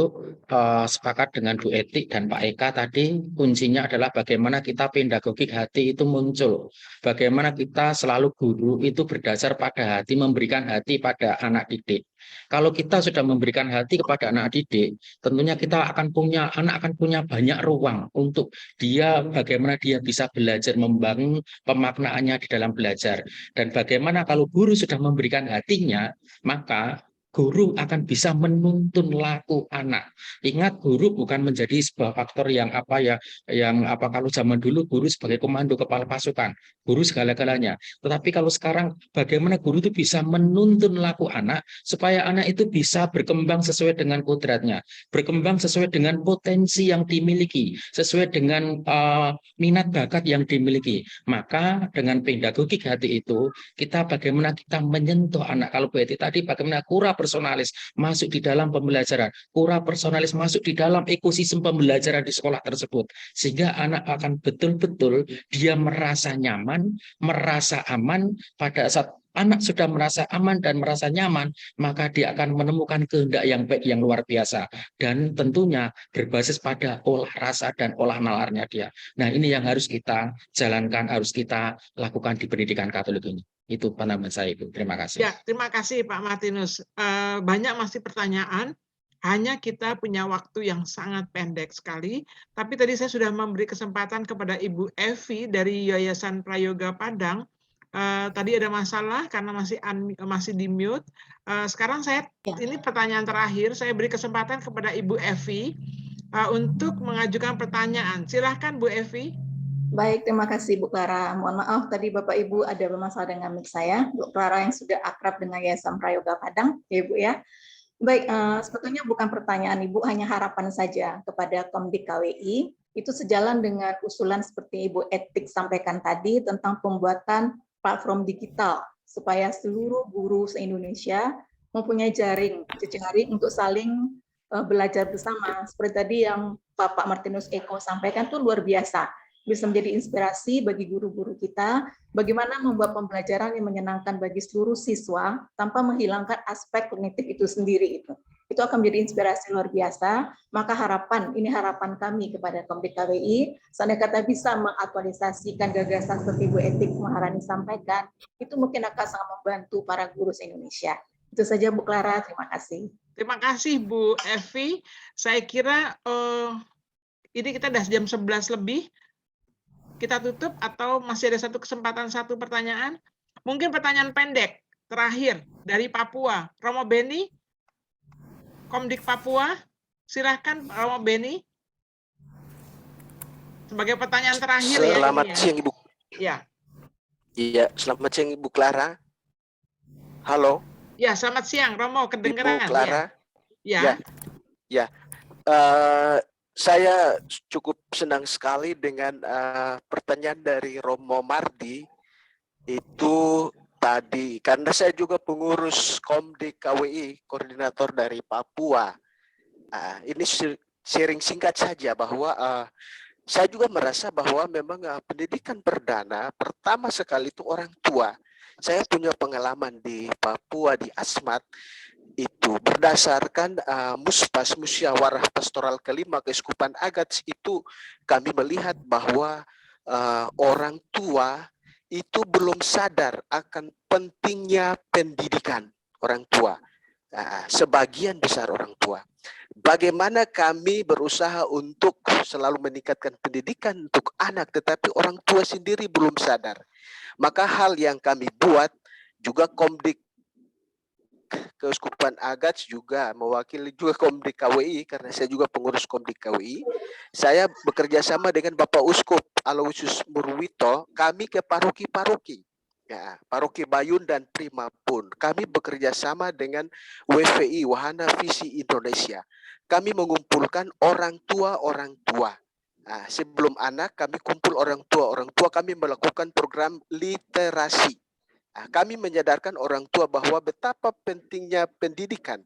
Sepakat dengan Bu Eti dan Pak Eka tadi, kuncinya adalah bagaimana kita pedagogik hati itu muncul. Bagaimana kita selalu guru itu berdasar pada hati, memberikan hati pada anak didik. Kalau kita sudah memberikan hati kepada anak didik, tentunya anak akan punya banyak ruang untuk dia, bagaimana dia bisa belajar, membangun pemaknaannya di dalam belajar. Dan bagaimana kalau guru sudah memberikan hatinya, maka guru akan bisa menuntun laku anak. Ingat, guru bukan menjadi sebuah faktor yang kalau zaman dulu guru sebagai komando kepala pasukan, guru segala-galanya. Tetapi kalau sekarang bagaimana guru itu bisa menuntun laku anak supaya anak itu bisa berkembang sesuai dengan kodratnya, berkembang sesuai dengan potensi yang dimiliki, sesuai dengan minat bakat yang dimiliki. Maka dengan pedagogik hati itu, bagaimana kita menyentuh anak. Kalau Bu Eti tadi bagaimana kura personalis masuk di dalam pembelajaran, kura personalis masuk di dalam ekosistem pembelajaran di sekolah tersebut, sehingga anak akan betul-betul dia merasa nyaman, merasa aman. Pada saat anak sudah merasa aman dan merasa nyaman, maka dia akan menemukan kehendak yang baik, yang luar biasa, dan tentunya berbasis pada olah rasa dan olah nalarnya dia. Nah, ini yang harus kita jalankan, harus kita lakukan di pendidikan Katolik ini. Itu pandangan saya, Ibu. Terima kasih. Ya, terima kasih Pak Martinus. Banyak masih pertanyaan, hanya kita punya waktu yang sangat pendek sekali. Tapi tadi saya sudah memberi kesempatan kepada Ibu Evi dari Yayasan Prayoga Padang. Tadi ada masalah karena masih di mute. Sekarang ini pertanyaan terakhir, saya beri kesempatan kepada Ibu Evi untuk mengajukan pertanyaan. Silahkan Bu Evi. Baik, terima kasih Bu Clara. Mohon maaf tadi Bapak Ibu ada bermasalah dengan mic saya. Bu Clara yang sudah akrab dengan Yayasan Prayoga Padang, ya Ibu ya. Baik, sebetulnya bukan pertanyaan Ibu, hanya harapan saja kepada Komdik KWI. Itu sejalan dengan usulan seperti Ibu Etik sampaikan tadi tentang pembuatan platform digital supaya seluruh guru se-Indonesia mempunyai jejaring untuk saling belajar bersama. Seperti tadi yang Bapak Martinus Eko sampaikan itu luar biasa. Bisa menjadi inspirasi bagi guru-guru kita bagaimana membuat pembelajaran yang menyenangkan bagi seluruh siswa tanpa menghilangkan aspek kognitif itu sendiri. Itu akan menjadi inspirasi luar biasa. Maka harapan kami kepada Komdik KWI, seandainya kata bisa mengaktualisasikan gagasan seperti Bu Etik Maharani sampaikan, itu mungkin akan sangat membantu para guru se-Indonesia. Itu saja Bu Clara, terima kasih. Terima kasih Bu Evi. Saya kira ini kita sudah jam 11 lebih. Kita tutup atau masih ada satu pertanyaan? Mungkin pertanyaan pendek terakhir dari Papua. Romo Beni, Komdik Papua, silahkan Romo Beni. Sebagai pertanyaan terakhir ya. Selamat siang Ibu. Ya. Iya, selamat siang Ibu Clara. Halo. Ya, selamat siang Romo, kedengeran. Ibu Clara. Ya. Ya. Saya cukup senang sekali dengan pertanyaan dari Romo Mardi itu tadi, karena saya juga pengurus Komdik KWI, koordinator dari Papua. Ini sharing singkat saja bahwa saya juga merasa bahwa memang pendidikan perdana pertama sekali itu orang tua. Saya punya pengalaman di Papua, di Asmat, itu berdasarkan Muspas, Musyawarah Pastoral kelima Keuskupan Agats, itu kami melihat bahwa orang tua itu belum sadar akan pentingnya pendidikan orang tua. Sebagian besar orang tua. Bagaimana kami berusaha untuk selalu meningkatkan pendidikan untuk anak, tetapi orang tua sendiri belum sadar. Maka hal yang kami buat juga Komdik Keuskupan Agats juga mewakili juga Komdik KWI, karena saya juga pengurus Komdik KWI. Saya bekerja sama dengan Bapak Uskup Aloysius Murwito, kami ke paroki-paroki. Ya, Paroki Bayun dan Prima pun kami bekerja sama dengan WVI, Wahana Visi Indonesia. Kami mengumpulkan orang tua. Sebelum anak kami kumpul orang tua kami melakukan program literasi. Kami menyadarkan orang tua bahwa betapa pentingnya pendidikan.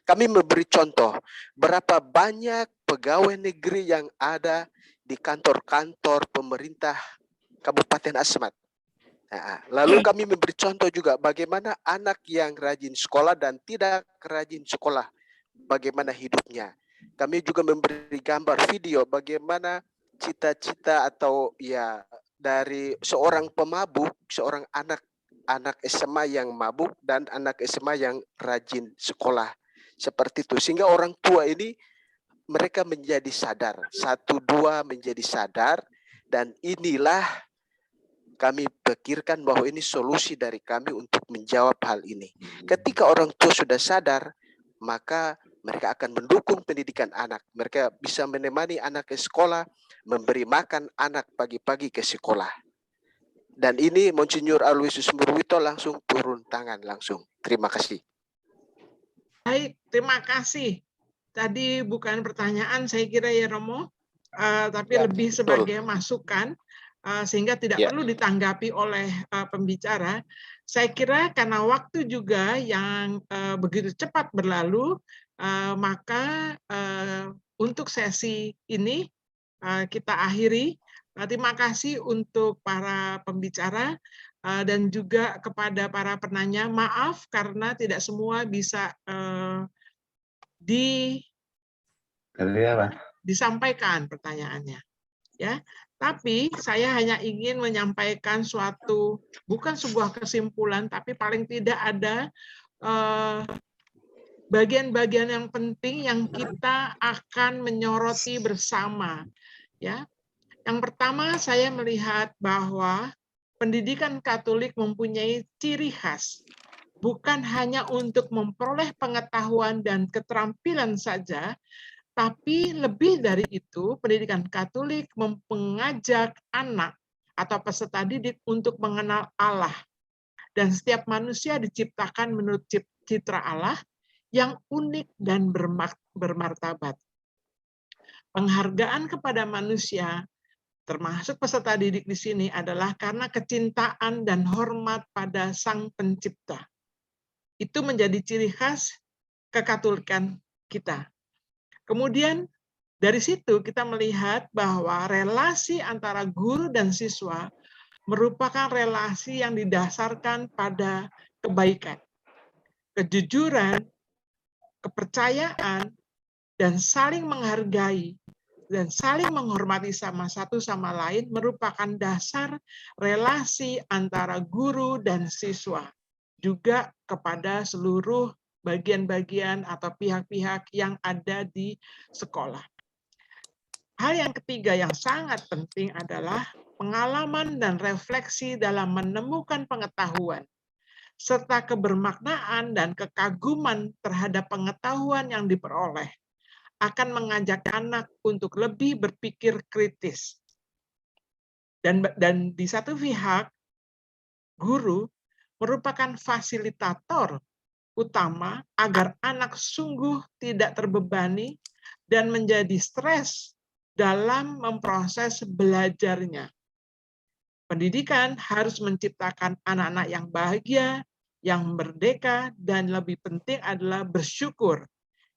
Kami memberi contoh berapa banyak pegawai negeri yang ada di kantor-kantor pemerintah Kabupaten Asmat. Lalu kami memberi contoh juga bagaimana anak yang rajin sekolah dan tidak rajin sekolah, bagaimana hidupnya. Kami juga memberi gambar video bagaimana cita-cita atau ya dari seorang pemabuk, seorang anak SMA yang mabuk dan anak SMA yang rajin sekolah. Seperti itu. Sehingga orang tua ini mereka menjadi sadar. 1-2 menjadi sadar, dan inilah kami pikirkan bahwa ini solusi dari kami untuk menjawab hal ini. Ketika orang tua sudah sadar, maka mereka akan mendukung pendidikan anak. Mereka bisa menemani anak ke sekolah, memberi makan anak pagi-pagi ke sekolah. Dan ini Monsinyur Aloysius Murwito langsung turun tangan langsung. Terima kasih. Baik, terima kasih. Tadi bukan pertanyaan saya kira ya Romo, tapi lebih sebagai masukan, sehingga tidak perlu ditanggapi oleh pembicara. Saya kira karena waktu juga yang begitu cepat berlalu, maka untuk sesi ini kita akhiri. Terima kasih untuk para pembicara dan juga kepada para penanya. Maaf karena tidak semua bisa disampaikan pertanyaannya. Ya, tapi saya hanya ingin menyampaikan suatu, bukan sebuah kesimpulan, tapi paling tidak ada bagian-bagian yang penting yang kita akan menyoroti bersama. Ya, yang pertama saya melihat bahwa pendidikan Katolik mempunyai ciri khas, bukan hanya untuk memperoleh pengetahuan dan keterampilan saja, tapi lebih dari itu, pendidikan Katolik mengajak anak atau peserta didik untuk mengenal Allah. Dan setiap manusia diciptakan menurut citra Allah yang unik dan bermartabat. Penghargaan kepada manusia, termasuk peserta didik di sini, adalah karena kecintaan dan hormat pada Sang Pencipta. Itu menjadi ciri khas kekatolikan kita. Kemudian dari situ kita melihat bahwa relasi antara guru dan siswa merupakan relasi yang didasarkan pada kebaikan, kejujuran, kepercayaan, dan saling menghargai dan saling menghormati sama satu sama lain merupakan dasar relasi antara guru dan siswa, juga kepada seluruh bagian-bagian atau pihak-pihak yang ada di sekolah. Hal yang ketiga yang sangat penting adalah pengalaman dan refleksi dalam menemukan pengetahuan, serta kebermaknaan dan kekaguman terhadap pengetahuan yang diperoleh akan mengajak anak untuk lebih berpikir kritis. Dan di satu pihak, guru merupakan fasilitator utama agar anak sungguh tidak terbebani dan menjadi stres dalam memproses belajarnya. Pendidikan harus menciptakan anak-anak yang bahagia, yang merdeka, dan lebih penting adalah bersyukur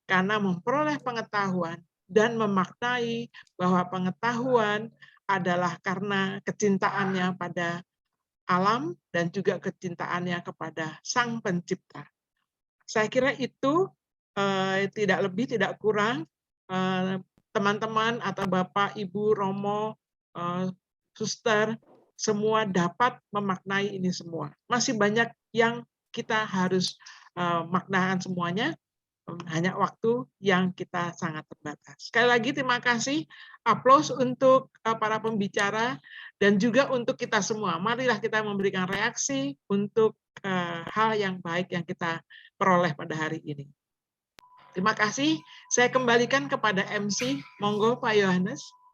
karena memperoleh pengetahuan dan memaknai bahwa pengetahuan adalah karena kecintaannya pada alam dan juga kecintaannya kepada Sang Pencipta. Saya kira itu tidak lebih, tidak kurang. Teman-teman atau Bapak, Ibu, Romo, suster, semua dapat memaknai ini semua. Masih banyak yang kita harus maknakan semuanya, hanya waktu yang kita sangat terbatas. Sekali lagi terima kasih, aplaus untuk para pembicara dan juga untuk kita semua. Marilah kita memberikan reaksi untuk hal yang baik yang kita peroleh pada hari ini. Terima kasih. Saya kembalikan kepada MC. Monggo Pak Yohanes.